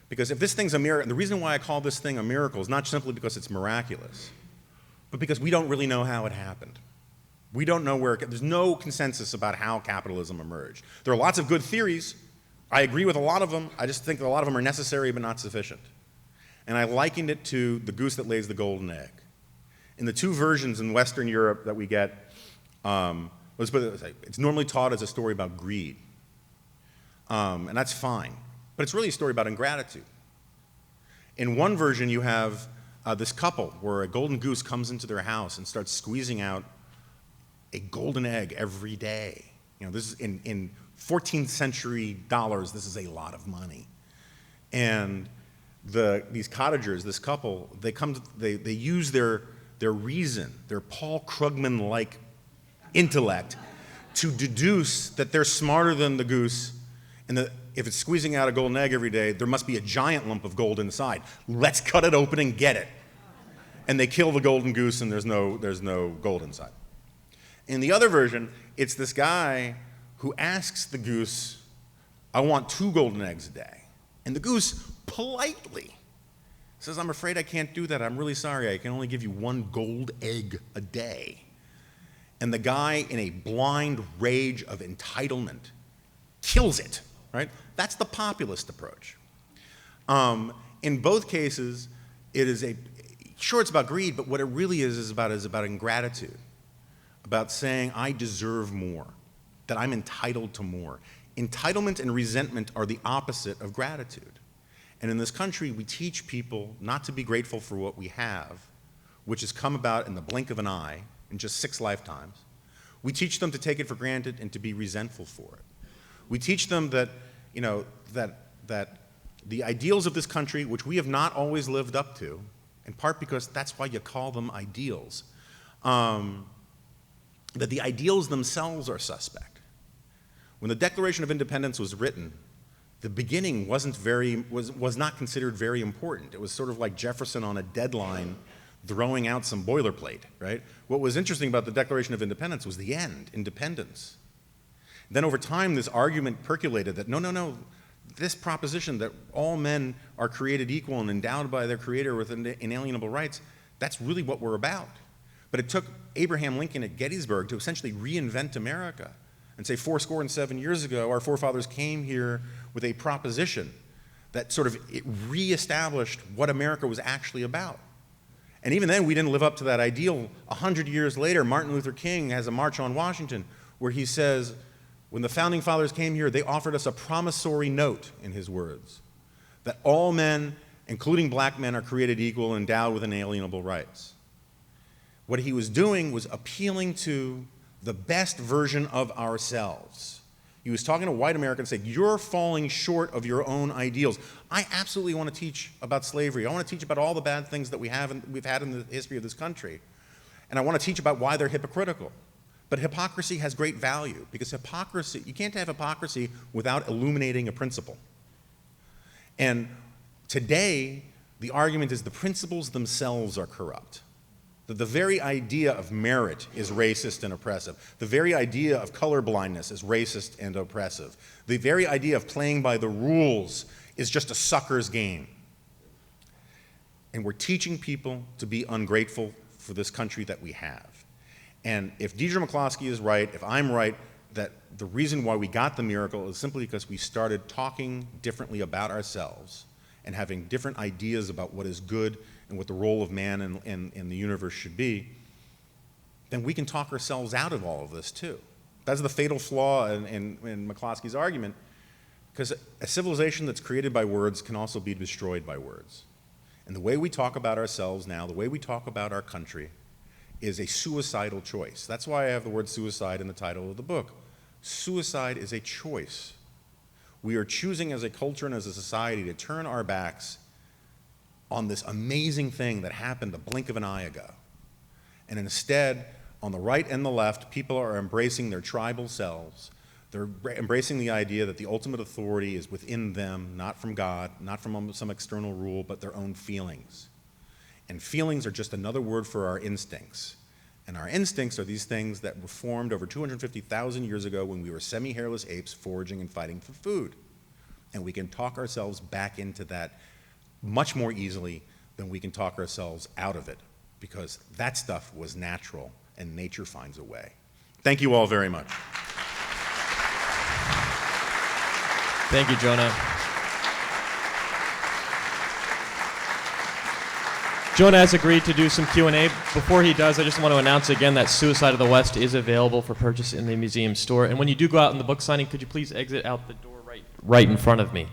Speaker 2: Because if this thing's a miracle, the reason why I call this thing a miracle is not simply because it's miraculous, but because we don't really know how it happened. We don't know there's no consensus about how capitalism emerged. There are lots of good theories. I agree with a lot of them. I just think that a lot of them are necessary but not sufficient. And I likened it to the goose that lays the golden egg. In the two versions in Western Europe that we get, let's put it this way, it's normally taught as a story about greed. And that's fine. But it's really a story about ingratitude. In one version, you have this couple where a golden goose comes into their house and starts squeezing out a golden egg every day. You know, this is in 14th century dollars, this is a lot of money. And these cottagers, this couple, they use their reason, their Paul Krugman-like intellect to deduce that they're smarter than the goose, and that if it's squeezing out a golden egg every day, there must be a giant lump of gold inside. Let's cut it open and get it. And they kill the golden goose and there's no gold inside. In the other version, it's this guy who asks the goose, I want 2 golden eggs a day. And the goose politely says, I'm afraid I can't do that. I'm really sorry. I can only give you 1 gold egg a day. And the guy, in a blind rage of entitlement, kills it, right? That's the populist approach. In both cases, it's about greed, but what it really is about ingratitude. About saying, I deserve more, that I'm entitled to more. Entitlement and resentment are the opposite of gratitude. And in this country, we teach people not to be grateful for what we have, which has come about in the blink of an eye, in just 6 lifetimes. We teach them to take it for granted and to be resentful for it. We teach them that, that the ideals of this country, which we have not always lived up to, in part because that's why you call them ideals, that the ideals themselves are suspect. When the Declaration of Independence was written, the beginning was not considered very important. It was sort of like Jefferson on a deadline throwing out some boilerplate, right? What was interesting about the Declaration of Independence was the end, independence. Then over time, this argument percolated that no, this proposition that all men are created equal and endowed by their creator with inalienable rights, that's really what we're about. But it took Abraham Lincoln at Gettysburg to essentially reinvent America and say 77 years ago, our forefathers came here with a proposition that sort of it reestablished what America was actually about. And even then, we didn't live up to that ideal. 100 years later, Martin Luther King has a March on Washington where he says, when the founding fathers came here, they offered us a promissory note, in his words, that all men, including black men, are created equal and endowed with inalienable rights. What he was doing was appealing to the best version of ourselves. He was talking to white Americans saying, you're falling short of your own ideals. I absolutely want to teach about slavery. I want to teach about all the bad things that we've had in the history of this country. And I want to teach about why they're hypocritical. But hypocrisy has great value, because hypocrisy, you can't have hypocrisy without illuminating a principle. And today, the argument is the principles themselves are corrupt. That the very idea of merit is racist and oppressive. The very idea of colorblindness is racist and oppressive. The very idea of playing by the rules is just a sucker's game. And we're teaching people to be ungrateful for this country that we have. And if Deidre McCloskey is right, if I'm right, that the reason why we got the miracle is simply because we started talking differently about ourselves and having different ideas about what is good and what the role of man in the universe should be, then we can talk ourselves out of all of this too. That's the fatal flaw in McCloskey's argument, because a civilization that's created by words can also be destroyed by words. And the way we talk about ourselves now, the way we talk about our country, is a suicidal choice. That's why I have the word suicide in the title of the book. Suicide is a choice. We are choosing as a culture and as a society to turn our backs on this amazing thing that happened a blink of an eye ago. And instead, on the right and the left, people are embracing their tribal selves. They're embracing the idea that the ultimate authority is within them, not from God, not from some external rule, but their own feelings. And feelings are just another word for our instincts. And our instincts are these things that were formed over 250,000 years ago when we were semi-hairless apes foraging and fighting for food. And we can talk ourselves back into that much more easily than we can talk ourselves out of it, because that stuff was natural and nature finds a way. Thank you all very much.
Speaker 1: Thank you, Jonah. Jonah has agreed to do some Q&A. Before he does, I just want to announce again that Suicide of the West is available for purchase in the museum store. And when you do go out in the book signing, could you please exit out the door right in front of me?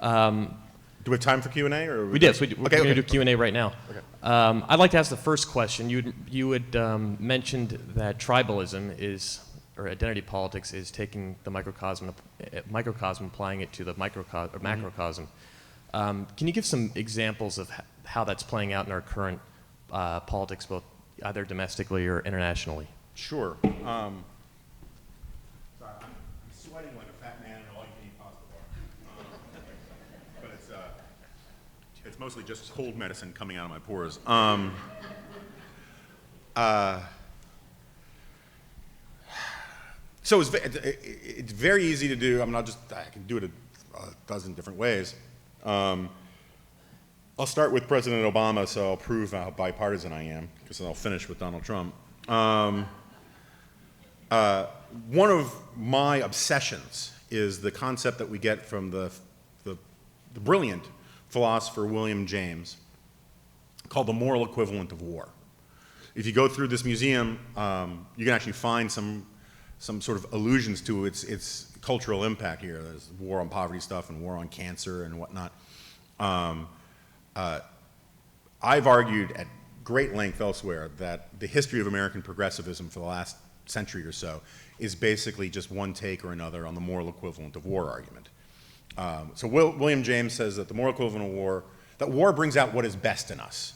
Speaker 2: Do we have time for Q&A? Or
Speaker 1: we did. So we're going to do Q&A right now.
Speaker 2: Okay.
Speaker 1: I'd like to ask the first question. You had mentioned that tribalism is, or identity politics is taking the microcosm, applying it to the macrocosm. Can you give some examples of how that's playing out in our current politics, both either domestically or internationally?
Speaker 2: Sure. Sorry, I'm sweating like a fat man in an all-you-can-eat pasta bar. But it's mostly just cold medicine coming out of my pores. So it's very easy to do. I mean, I can do it a dozen different ways. I'll start with President Obama, so I'll prove how bipartisan I am, because then I'll finish with Donald Trump. One of my obsessions is the concept that we get from the brilliant philosopher William James, called the moral equivalent of war. If you go through this museum, you can actually find some sort of allusions to its cultural impact here. There's war on poverty stuff and war on cancer and whatnot. I've argued at great length elsewhere that the history of American progressivism for the last century or so is basically just one take or another on the moral equivalent of war argument. So William James says that the moral equivalent of war, that war brings out what is best in us.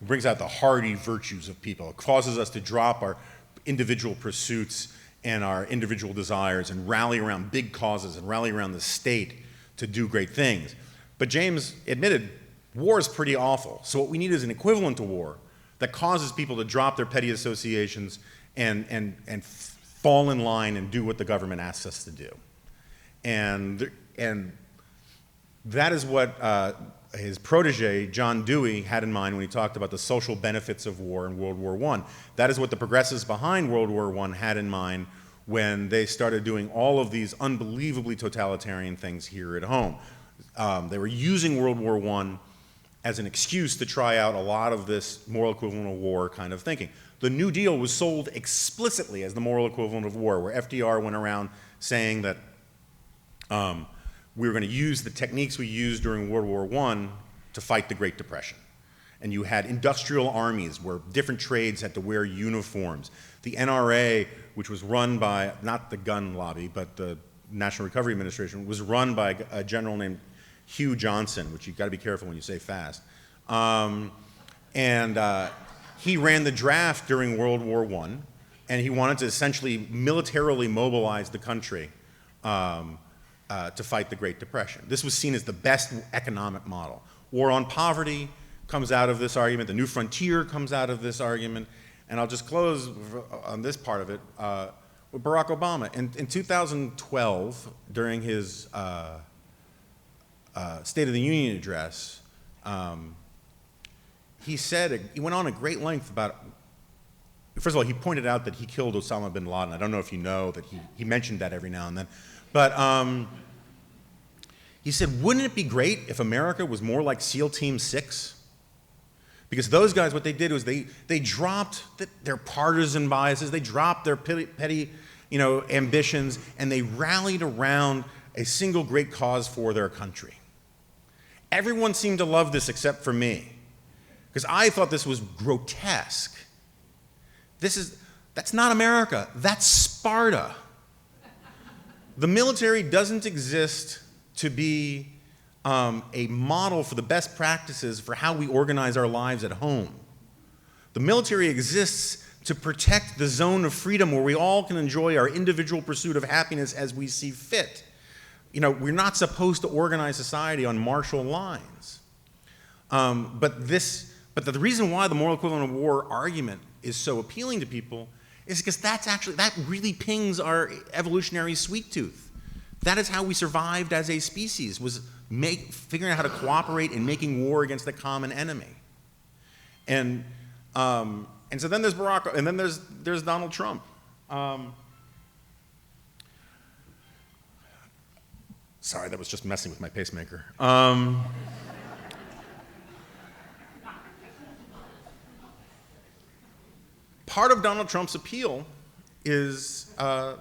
Speaker 2: It brings out the hardy virtues of people. It causes us to drop our individual pursuits and our individual desires and rally around big causes and rally around the state to do great things. But James admitted war is pretty awful. So what we need is an equivalent to war that causes people to drop their petty associations and fall in line and do what the government asks us to do. And that is what his protege, John Dewey, had in mind when he talked about the social benefits of war in World War I. That is what the progressives behind World War I had in mind when they started doing all of these unbelievably totalitarian things here at home. They were using World War I as an excuse to try out a lot of this moral equivalent of war kind of thinking. The New Deal was sold explicitly as the moral equivalent of war, where FDR went around saying that we were going to use the techniques we used during World War I to fight the Great Depression. And you had industrial armies where different trades had to wear uniforms. The NRA, which was run by, not the gun lobby, but the National Recovery Administration, was run by a general named Hugh Johnson, which you've got to be careful when you say fast. He ran the draft during World War I, and he wanted to essentially militarily mobilize the country to fight the Great Depression. This was seen as the best economic model. War on poverty comes out of this argument. The New Frontier comes out of this argument. And I'll just close on this part of it with Barack Obama. In 2012, during his State of the Union address, he went on at great length about, first of all, he pointed out that he killed Osama bin Laden. I don't know if you know that he mentioned that every now and then. But he said, wouldn't it be great if America was more like SEAL Team 6? Because those guys, what they did was they dropped their partisan biases, they dropped their petty ambitions, and they rallied around a single great cause for their country. Everyone seemed to love this except for me, because I thought this was grotesque. That's not America, that's Sparta. The military doesn't exist to be a model for the best practices for how we organize our lives at home. The military exists to protect the zone of freedom where we all can enjoy our individual pursuit of happiness as we see fit. We're not supposed to organize society on martial lines. But the reason why the moral equivalent of war argument is so appealing to people is because that really pings our evolutionary sweet tooth. That is how we survived as a species, was figuring out how to cooperate in making war against the common enemy. And so then there's Barack, and then there's Donald Trump. Sorry, that was just messing with my pacemaker. Part of Donald Trump's appeal was a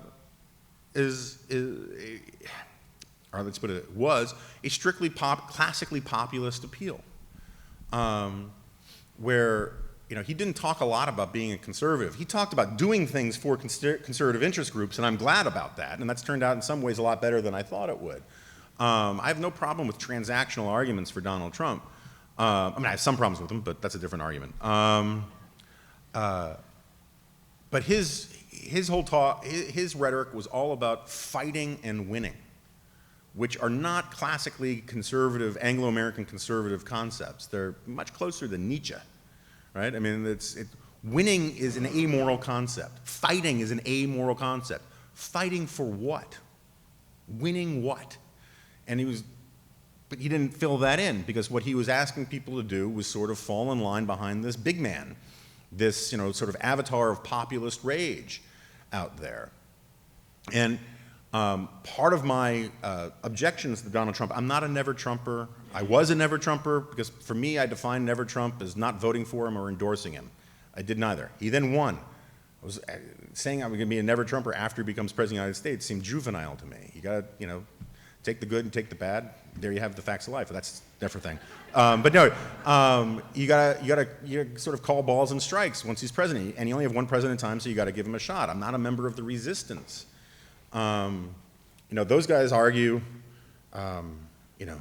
Speaker 2: strictly classically populist appeal, where he didn't talk a lot about being a conservative. He talked about doing things for conservative interest groups, and I'm glad about that. And that's turned out in some ways a lot better than I thought it would. I have no problem with transactional arguments for Donald Trump. I have some problems with them, but that's a different argument. But his whole talk, his rhetoric was all about fighting and winning, which are not classically conservative, Anglo-American conservative concepts. They're much closer to Nietzsche, right? I mean, winning is an amoral concept. Fighting is an amoral concept. Fighting for what? Winning what? But he didn't fill that in, because what he was asking people to do was sort of fall in line behind this big man, this sort of avatar of populist rage out there. And part of my objections to Donald Trump, I'm not a never Trumper. I was a never Trumper because for me, I define never Trump as not voting for him or endorsing him. I did neither. He then won. I was saying I'm going to be a never Trumper after he becomes president of the United States seemed juvenile to me. You got to, take the good and take the bad. There you have the facts of life. That's a different thing. But no, you gotta sort of call balls and strikes once he's president, and you only have one president at a time, so you got to give him a shot. I'm not a member of the resistance. Those guys argue you know,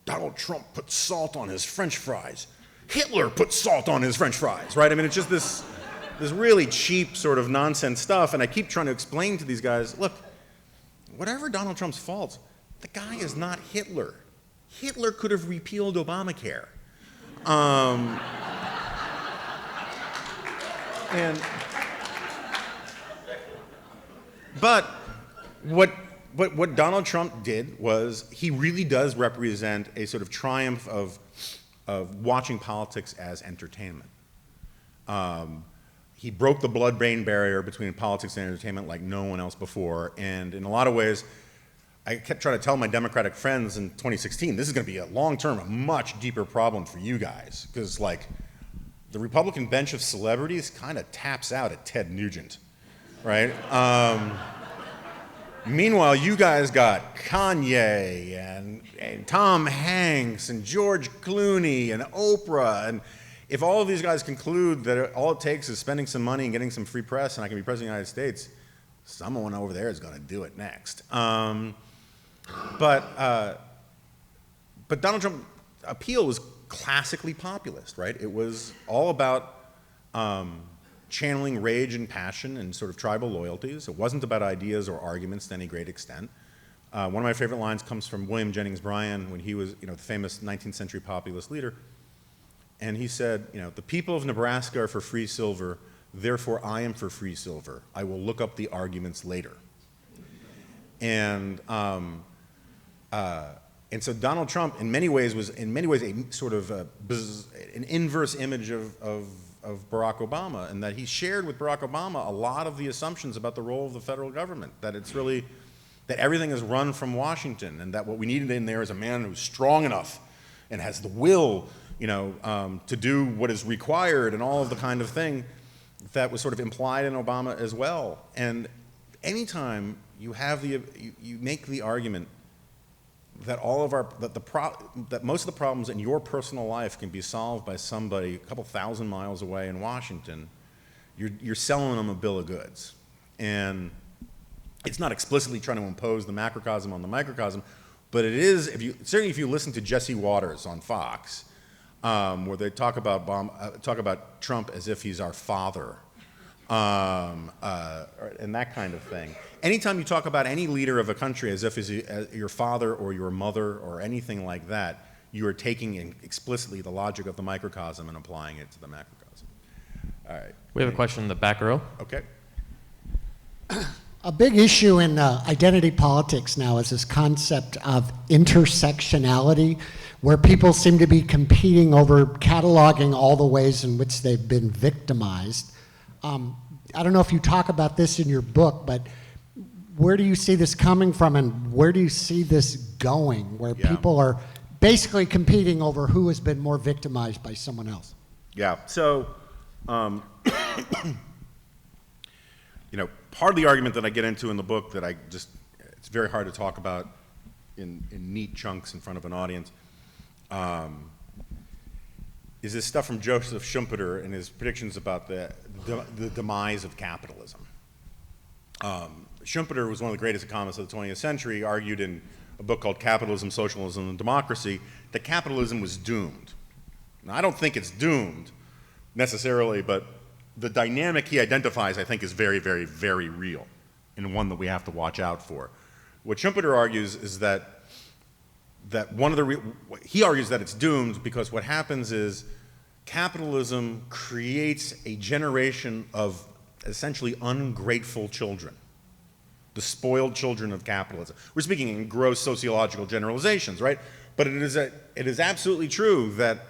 Speaker 2: Donald Trump put salt on his French fries. Hitler put salt on his French fries, right? I mean, it's just this really cheap sort of nonsense stuff, and I keep trying to explain to these guys, look, whatever Donald Trump's faults, the guy is not Hitler. Hitler could have repealed Obamacare. But what Donald Trump did was he really does represent a sort of triumph of watching politics as entertainment. He broke the blood-brain barrier between politics and entertainment like no one else before, and in a lot of ways, I kept trying to tell my Democratic friends in 2016, this is going to be a long-term, a much deeper problem for you guys, because like the Republican bench of celebrities kind of taps out at Ted Nugent, right? Meanwhile, you guys got Kanye and Tom Hanks and George Clooney and Oprah, and if all of these guys conclude that all it takes is spending some money and getting some free press and I can be president of the United States, someone over there is going to do it next. But Donald Trump's appeal was classically populist, right? It was all about channeling rage and passion and sort of tribal loyalties. It wasn't about ideas or arguments to any great extent. One of my favorite lines comes from William Jennings Bryan when he was, the famous 19th century populist leader. And he said, the people of Nebraska are for free silver, therefore I am for free silver. I will look up the arguments later. And so Donald Trump, in many ways, was a sort of an inverse image of Barack Obama, and that he shared with Barack Obama a lot of the assumptions about the role of the federal government, that it's really, that everything is run from Washington, and that what we needed in there is a man who's strong enough and has the will, to do what is required, and all of the kind of thing that was sort of implied in Obama as well. And anytime you have you make the argument that that most of the problems in your personal life can be solved by somebody a couple thousand miles away in Washington, you're selling them a bill of goods. And it's not explicitly trying to impose the macrocosm on the microcosm, but it is, certainly if you listen to Jesse Waters on Fox, where they talk about Trump as if he's our father, and that kind of thing. Anytime you talk about any leader of a country as if he's your father or your mother or anything like that, you are taking explicitly the logic of the microcosm and applying it to the macrocosm. All right.
Speaker 1: We have a question in the back row.
Speaker 2: Okay.
Speaker 3: A big issue in identity politics now is this concept of intersectionality, where people seem to be competing over cataloging all the ways in which they've been victimized. I don't know if you talk about this in your book, but where do you see this coming from, and where do you see this going, where people are basically competing over who has been more victimized by someone else?
Speaker 2: Yeah, so, part of the argument that I get into in the book that it's very hard to talk about in neat chunks in front of an audience, is this stuff from Joseph Schumpeter and his predictions about the demise of capitalism. Schumpeter was one of the greatest economists of the 20th century, argued in a book called Capitalism, Socialism, and Democracy that capitalism was doomed. Now, I don't think it's doomed necessarily, but the dynamic he identifies, I think, is very, very, very real, and one that we have to watch out for. What Schumpeter argues is that he argues that it's doomed because what happens is capitalism creates a generation of essentially ungrateful children, the spoiled children of capitalism. We're speaking in gross sociological generalizations, right? But it is absolutely true that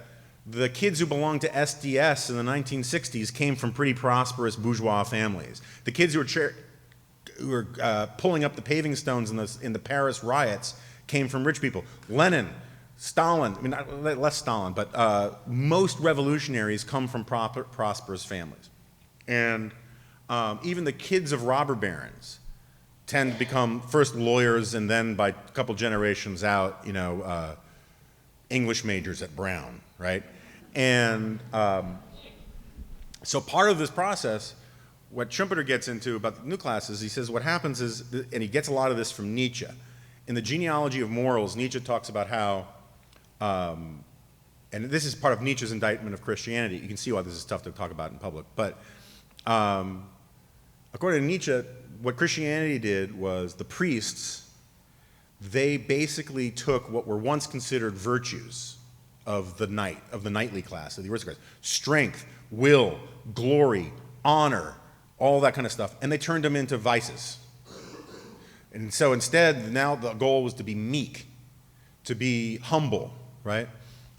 Speaker 2: the kids who belonged to SDS in the 1960s came from pretty prosperous bourgeois families. The kids who were pulling up the paving stones in the Paris riots came from rich people. Lenin, Stalin, less Stalin, but most revolutionaries come from prosperous families. And even the kids of robber barons tend to become first lawyers and then by a couple generations out, English majors at Brown, right? And so part of this process, what Schumpeter gets into about the new classes, he says what happens is, and he gets a lot of this from Nietzsche, in the genealogy of morals, Nietzsche talks about how, and this is part of Nietzsche's indictment of Christianity. You can see why this is tough to talk about in public. But according to Nietzsche, what Christianity did was the priests, they basically took what were once considered virtues of the knightly class, of the aristocrats: strength, will, glory, honor, all that kind of stuff, and they turned them into vices. And so instead, now the goal was to be meek, to be humble, right?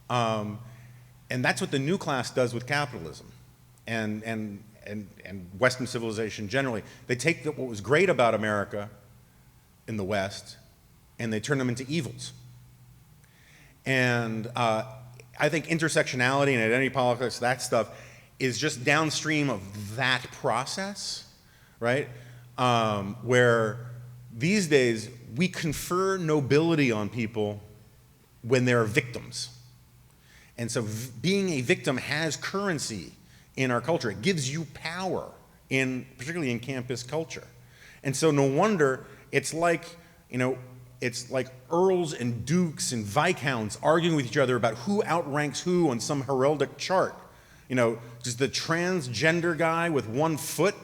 Speaker 2: And that's what the new class does with capitalism and Western civilization generally. They take what was great about America in the West and they turn them into evils. And I think intersectionality and identity politics, that stuff, is just downstream of that process, right? Where these days we confer nobility on people when they're victims. And so being a victim has currency in our culture. It gives you power, particularly in campus culture. And so no wonder it's like, it's like earls and dukes and viscounts arguing with each other about who outranks who on some heraldic chart. Does the transgender guy with one foot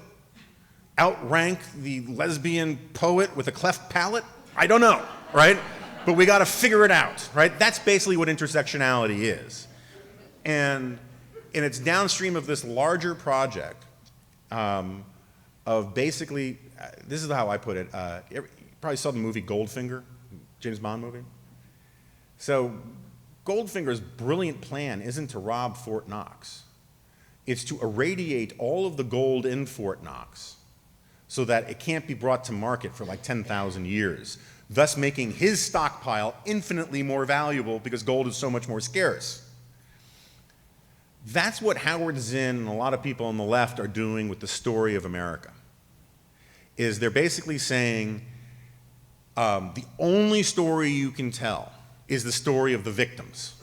Speaker 2: outrank the lesbian poet with a cleft palate? I don't know, right? But we got to figure it out, right? That's basically what intersectionality is. And it's downstream of this larger project of basically, this is how I put it. You probably saw the movie Goldfinger, James Bond movie. So Goldfinger's brilliant plan isn't to rob Fort Knox. It's to irradiate all of the gold in Fort Knox so that it can't be brought to market for like 10,000 years, thus making his stockpile infinitely more valuable because gold is so much more scarce. That's what Howard Zinn and a lot of people on the left are doing with the story of America. Is they're basically saying the only story you can tell is the story of the victims.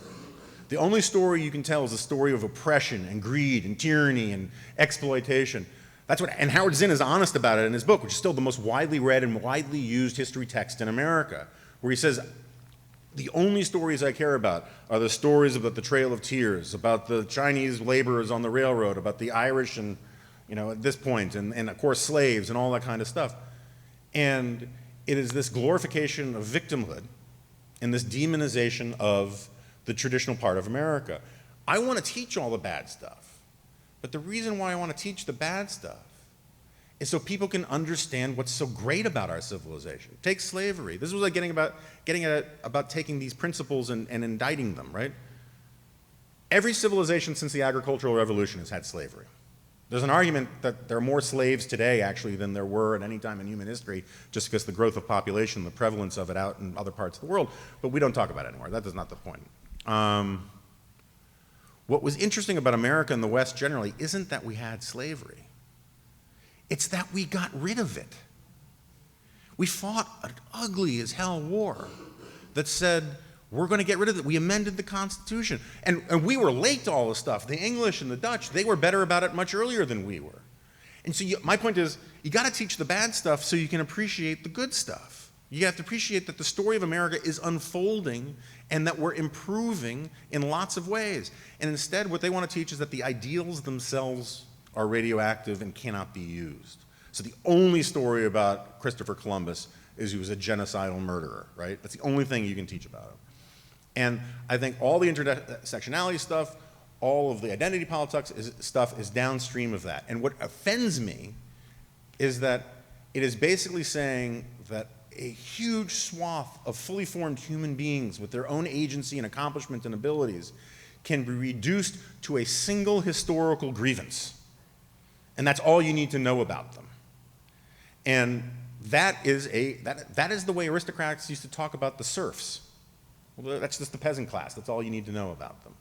Speaker 2: The only story you can tell is the story of oppression and greed and tyranny and exploitation. And Howard Zinn is honest about it in his book, which is still the most widely read and widely used history text in America, where he says, the only stories I care about are the stories about the Trail of Tears, about the Chinese laborers on the railroad, about the Irish and, at this point, and of course slaves and all that kind of stuff. And it is this glorification of victimhood and this demonization of the traditional part of America. I want to teach all the bad stuff, but the reason why I want to teach the bad stuff is so people can understand what's so great about our civilization. Take slavery. This was like getting at about taking these principles and indicting them, right? Every civilization since the agricultural revolution has had slavery. There's an argument that there are more slaves today, actually, than there were at any time in human history, just because the growth of population, the prevalence of it out in other parts of the world, but we don't talk about it anymore. That is not the point. What was interesting about America and the West generally isn't that we had slavery. It's that we got rid of it. We fought an ugly as hell war that said, we're going to get rid of it. We amended the Constitution. And we were late to all this stuff. The English and the Dutch, they were better about it much earlier than we were. And so my point is, you got to teach the bad stuff so you can appreciate the good stuff. You have to appreciate that the story of America is unfolding and that we're improving in lots of ways. And instead, what they want to teach is that the ideals themselves are radioactive and cannot be used. So the only story about Christopher Columbus is he was a genocidal murderer, right? That's the only thing you can teach about him. And I think all the intersectionality stuff, all of the identity politics stuff is downstream of that. And what offends me is that it is basically saying that a huge swath of fully formed human beings with their own agency and accomplishment and abilities can be reduced to a single historical grievance. And that's all you need to know about them. And that is the way aristocrats used to talk about the serfs. Well, that's just the peasant class. That's all you need to know about them.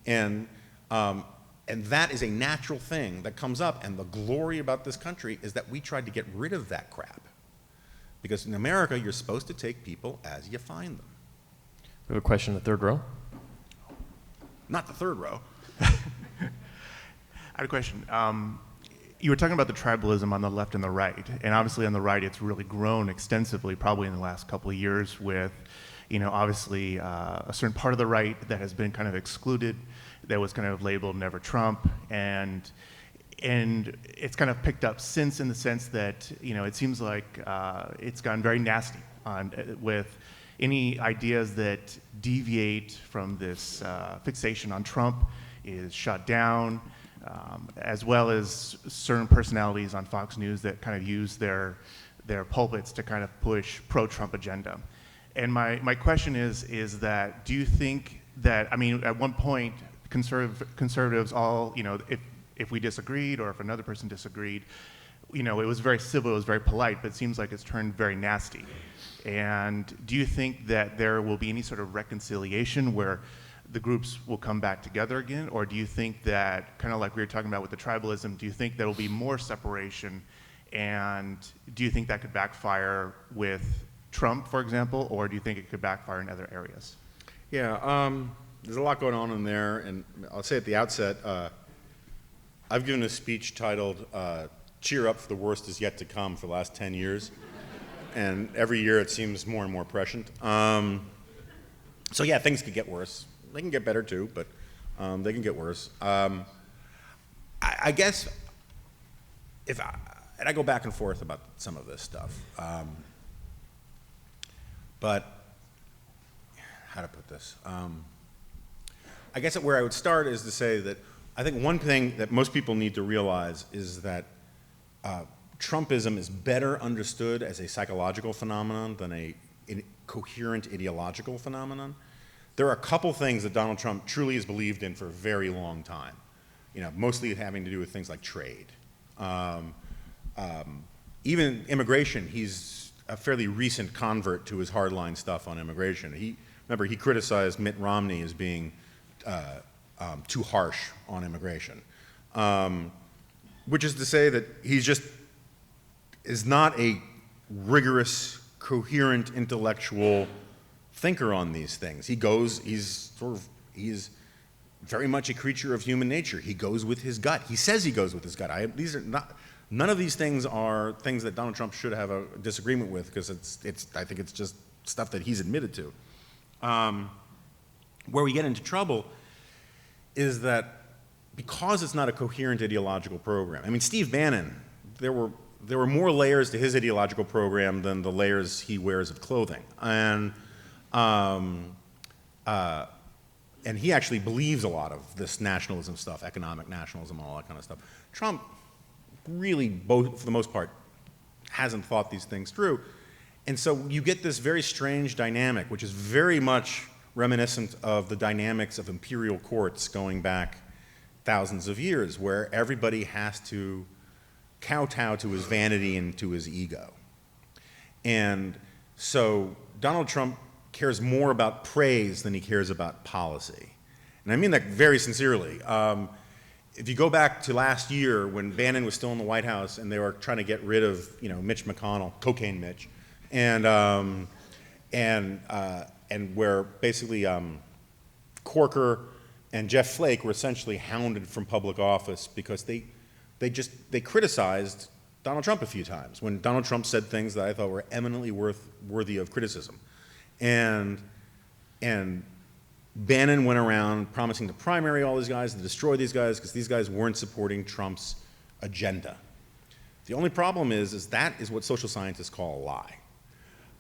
Speaker 2: And that is a natural thing that comes up. And the glory about this country is that we tried to get rid of that crap. Because in America, you're supposed to take people as you find them.
Speaker 1: We have a question in the third row.
Speaker 2: Not the third row.
Speaker 4: I had a question. you were talking about the tribalism on the left and the right, and obviously on the right it's really grown extensively probably in the last couple of years with, obviously a certain part of the right that has been kind of excluded, that was kind of labeled Never Trump, and it's kind of picked up since in the sense that, it seems like it's gotten very nasty with any ideas that deviate from this fixation on Trump is shut down, as well as certain personalities on Fox News that kind of use their pulpits to kind of push pro-Trump agenda. And my question is that, do you think that, at one point, conservatives all, if we disagreed or if another person disagreed, it was very civil, it was very polite, but it seems like it's turned very nasty. And do you think that there will be any sort of reconciliation where the groups will come back together again? Or do you think that, kind of like we were talking about with the tribalism, do you think there will be more separation? And do you think that could backfire with Trump, for example, or do you think it could backfire in other areas?
Speaker 2: Yeah, there's a lot going on in there, and I'll say at the outset, I've given a speech titled, Cheer Up for the Worst Is Yet to Come for the last 10 years, and every year it seems more and more prescient. So yeah, things could get worse. They can get better too, but they can get worse. I guess and I go back and forth about some of this stuff, but how to put this? I guess where I would start is to say that I think one thing that most people need to realize is that Trumpism is better understood as a psychological phenomenon than a coherent ideological phenomenon. There are a couple things that Donald Trump truly has believed in for a very long time, mostly having to do with things like trade. Even immigration, he's a fairly recent convert to his hardline stuff on immigration. Remember, he criticized Mitt Romney as being too harsh on immigration, which is to say that he just is not a rigorous, coherent, intellectual thinker on these things. He's very much a creature of human nature. He goes with his gut. He says he goes with his gut. None of these things are things that Donald Trump should have a disagreement with, because I think it's just stuff that he's admitted to. Where we get into trouble is that because it's not a coherent ideological program. Steve Bannon, there were more layers to his ideological program than the layers he wears of clothing, and he actually believes a lot of this nationalism stuff, economic nationalism, all that kind of stuff. Trump really, for the most part, hasn't thought these things through, and so you get this very strange dynamic, which is very much reminiscent of the dynamics of imperial courts going back thousands of years, where everybody has to kowtow to his vanity and to his ego. And so Donald Trump cares more about praise than he cares about policy. And I mean that very sincerely. If you go back to last year when Bannon was still in the White House and they were trying to get rid of, Mitch McConnell, Cocaine Mitch, and where basically Corker and Jeff Flake were essentially hounded from public office because they criticized Donald Trump a few times when Donald Trump said things that I thought were eminently worthy of criticism. And Bannon went around promising to primary all these guys, to destroy these guys, because these guys weren't supporting Trump's agenda. The only problem is that is what social scientists call a lie.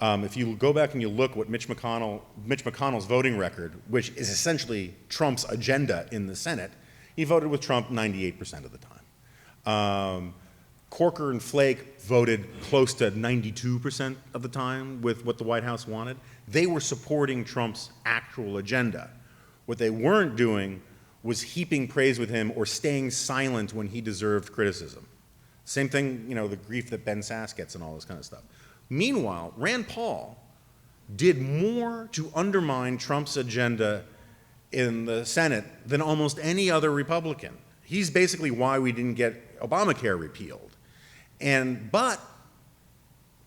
Speaker 2: If you go back and you look what Mitch McConnell's voting record, which is essentially Trump's agenda in the Senate, he voted with Trump 98% of the time. Corker and Flake voted close to 92% of the time with what the White House wanted. They were supporting Trump's actual agenda. What they weren't doing was heaping praise with him or staying silent when he deserved criticism. Same thing, the grief that Ben Sass gets and all this kind of stuff. Meanwhile, Rand Paul did more to undermine Trump's agenda in the Senate than almost any other Republican. He's basically why we didn't get Obamacare repealed. But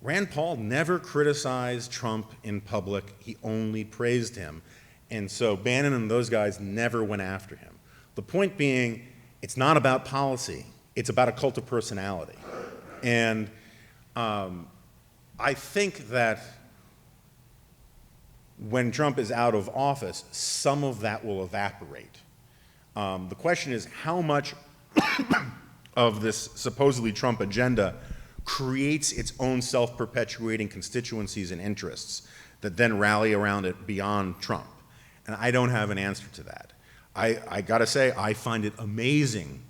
Speaker 2: Rand Paul never criticized Trump in public. He only praised him. And so Bannon and those guys never went after him. The point being, it's not about policy. It's about a cult of personality. And I think that when Trump is out of office, some of that will evaporate. The question is how much of this supposedly Trump agenda creates its own self-perpetuating constituencies and interests that then rally around it beyond Trump. And I don't have an answer to that. I gotta say, I find it amazing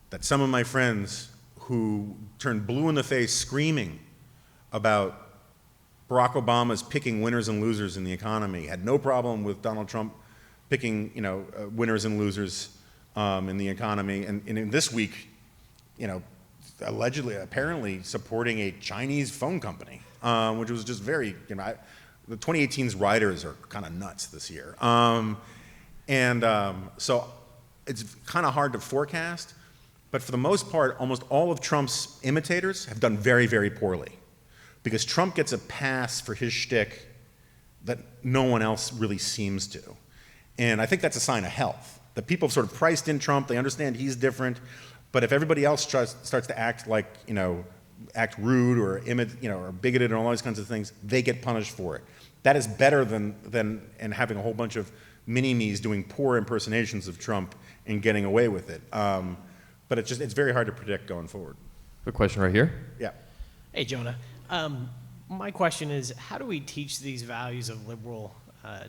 Speaker 2: that some of my friends who turned blue in the face screaming about Barack Obama's picking winners and losers in the economy had no problem with Donald Trump picking, winners and losers in the economy. And in this week, apparently supporting a Chinese phone company, which was just very, the 2018's riders are kind of nuts this year. So it's kind of hard to forecast, but for the most part, almost all of Trump's imitators have done very, very poorly. Because Trump gets a pass for his shtick that no one else really seems to. And I think that's a sign of health. That people have sort of priced in Trump, they understand he's different, but if everybody else starts to act like, act rude or or bigoted and all those kinds of things, they get punished for it. That is better than having a whole bunch of mini-me's doing poor impersonations of Trump and getting away with it. But it's very hard to predict going forward.
Speaker 1: Quick question right here.
Speaker 2: Yeah.
Speaker 5: Hey, Jonah. My question is, how do we teach these values of liberal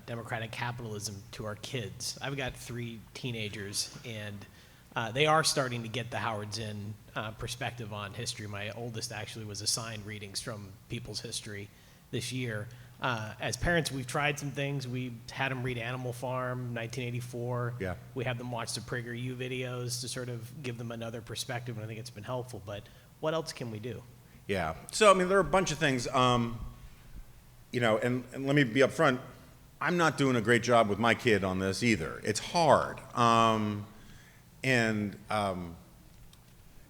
Speaker 5: democratic capitalism to our kids? I've got 3 teenagers, and they are starting to get the Howard Zinn perspective on history. My oldest actually was assigned readings from People's History this year. As parents, we've tried some things. We had them read Animal Farm, 1984.
Speaker 2: Yeah.
Speaker 5: We have them watch the PragerU videos to sort of give them another perspective, and I think it's been helpful. But what else can we do?
Speaker 2: Yeah. So, there are a bunch of things, and let me be upfront, I'm not doing a great job with my kid on this either. It's hard. And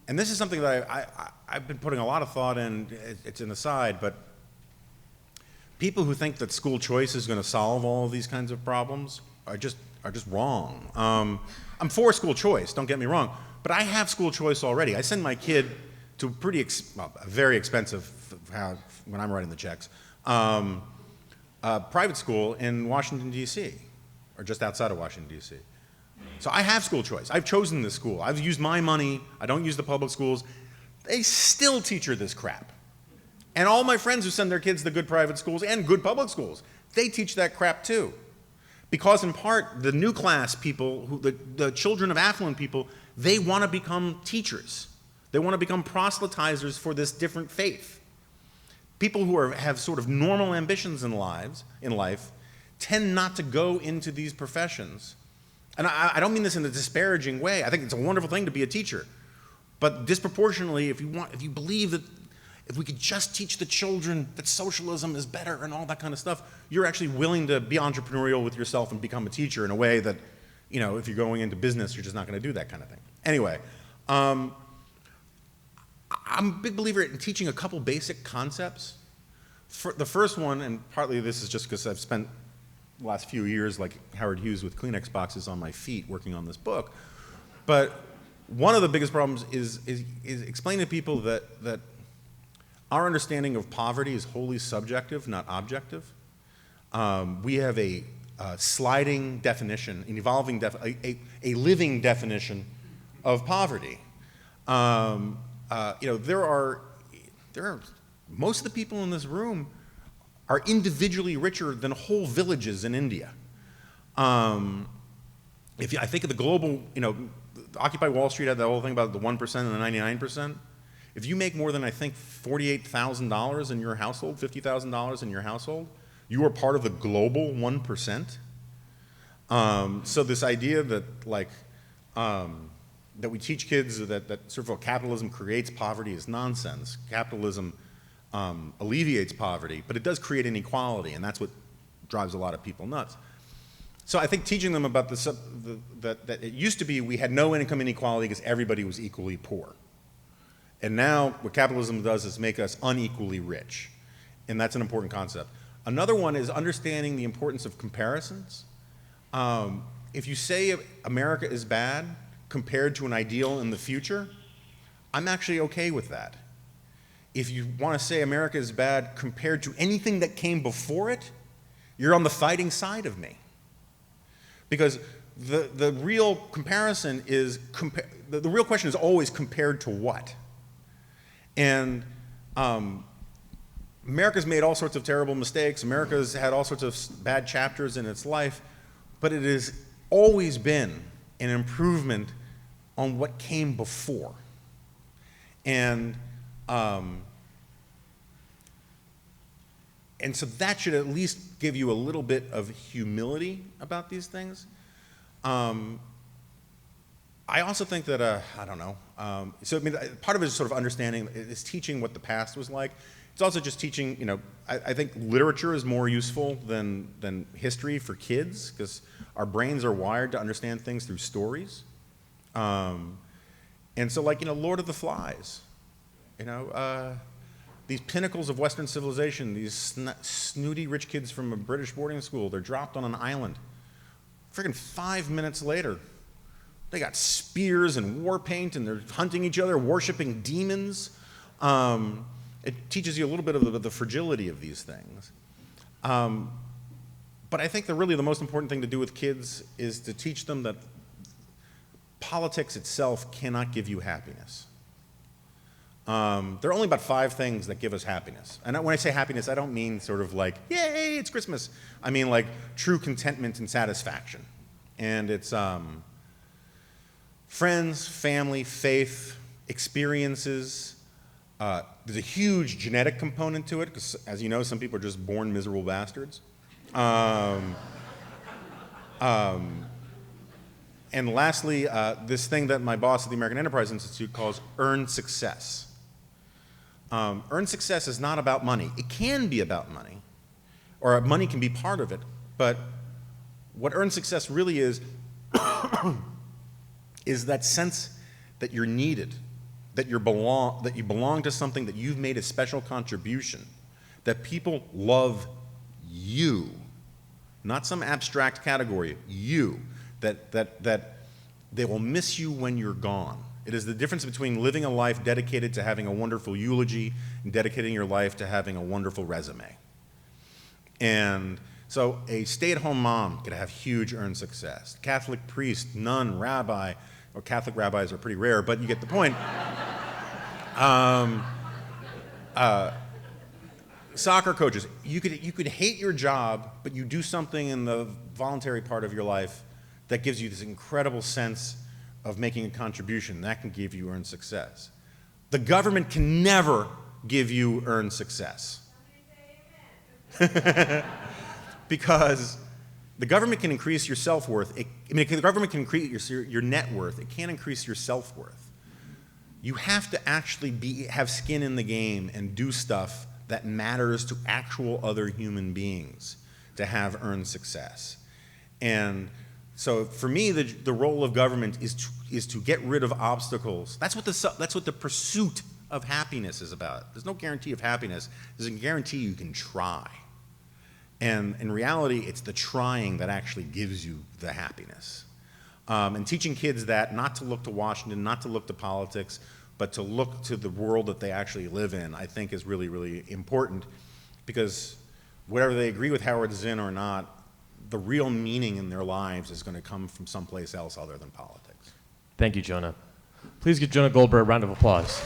Speaker 2: this is something that I've been putting a lot of thought in. It's an aside, but people who think that school choice is going to solve all of these kinds of problems are just wrong. I'm for school choice, don't get me wrong, but I have school choice already. I send my kid to a very expensive, when I'm writing the checks, private school in Washington, D.C., or just outside of Washington, D.C. So I have school choice. I've chosen this school. I've used my money. I don't use the public schools. They still teach her this crap. And all my friends who send their kids to good private schools and good public schools, they teach that crap too. Because in part, the new class people, the children of affluent people, they want to become teachers. They want to become proselytizers for this different faith. People who have sort of normal ambitions in life tend not to go into these professions. And I don't mean this in a disparaging way. I think it's a wonderful thing to be a teacher. But disproportionately, if you believe that if we could just teach the children that socialism is better and all that kind of stuff, you're actually willing to be entrepreneurial with yourself and become a teacher in a way that, if you're going into business, you're just not going to do that kind of thing. Anyway, I'm a big believer in teaching a couple basic concepts. The first one, and partly this is just because I've spent the last few years like Howard Hughes with Kleenex boxes on my feet working on this book, but one of the biggest problems is explaining to people that our understanding of poverty is wholly subjective, not objective. We have a sliding definition, an evolving a living definition of poverty. There are most of the people in this room are individually richer than whole villages in India. I think of the global, Occupy Wall Street had that whole thing about the 1% and the 99%. If you make more than, I think, $48,000 in your household, $50,000 in your household, you are part of the global 1%. So this idea that, that we teach kids that sort of capitalism creates poverty is nonsense. Capitalism alleviates poverty, but it does create inequality, and that's what drives a lot of people nuts. So I think teaching them about that it used to be we had no income inequality because everybody was equally poor. And now what capitalism does is make us unequally rich, and that's an important concept. Another one is understanding the importance of comparisons. If you say America is bad compared to an ideal in the future, I'm actually okay with that. If you want to say America is bad compared to anything that came before it, you're on the fighting side of me. Because the real comparison is, the real question is always compared to what? And America's made all sorts of terrible mistakes. America's had all sorts of bad chapters in its life, but it has always been an improvement on what came before. And so that should at least give you a little bit of humility about these things. I also think that, I don't know, so I mean, part of it is sort of understanding, is teaching what the past was like. It's also just teaching, you know, I think literature is more useful than history for kids, because our brains are wired to understand things through stories. And so, like, you know, Lord of the Flies, you know, these pinnacles of Western civilization, these snooty rich kids from a British boarding school, they're dropped on an island. Friggin' 5 minutes later, they got spears and war paint, and they're hunting each other, worshiping demons. It teaches you a little bit of the fragility of these things. But I think really the most important thing to do with kids is to teach them that politics itself cannot give you happiness. There are only about 5 things that give us happiness. And when I say happiness, I don't mean sort of like, yay, it's Christmas. I mean like true contentment and satisfaction. And it's friends, family, faith, experiences. There's a huge genetic component to it, because as you know, some people are just born miserable bastards. And lastly, this thing that my boss at the American Enterprise Institute calls earned success. Earned success is not about money. It can be about money, or money can be part of it, but what earned success really is, is that sense that you're needed, that you belong to something, that you've made a special contribution, that people love you, not some abstract category, you, that they will miss you when you're gone. It is the difference between living a life dedicated to having a wonderful eulogy and dedicating your life to having a wonderful resume. And so a stay-at-home mom could have huge earned success. Catholic priest, nun, rabbi, or Catholic rabbis are pretty rare, but you get the point. Soccer coaches, you could hate your job, but you do something in the voluntary part of your life that gives you this incredible sense of making a contribution. That can give you earned success. The government can never give you earned success. Because the government can increase your self-worth. The government can increase your net worth. It can't increase your self-worth. You have to actually have skin in the game and do stuff that matters to actual other human beings to have earned success. And so for me, the role of government is to get rid of obstacles. That's what the pursuit of happiness is about. There's no guarantee of happiness. There's a guarantee you can try. And in reality, it's the trying that actually gives you the happiness. And teaching kids that, not to look to Washington, not to look to politics, but to look to the world that they actually live in, I think is really, really important, because whether they agree with Howard Zinn or not, the real meaning in their lives is going to come from someplace else other than politics.
Speaker 1: Thank you, Jonah. Please give Jonah Goldberg a round of applause.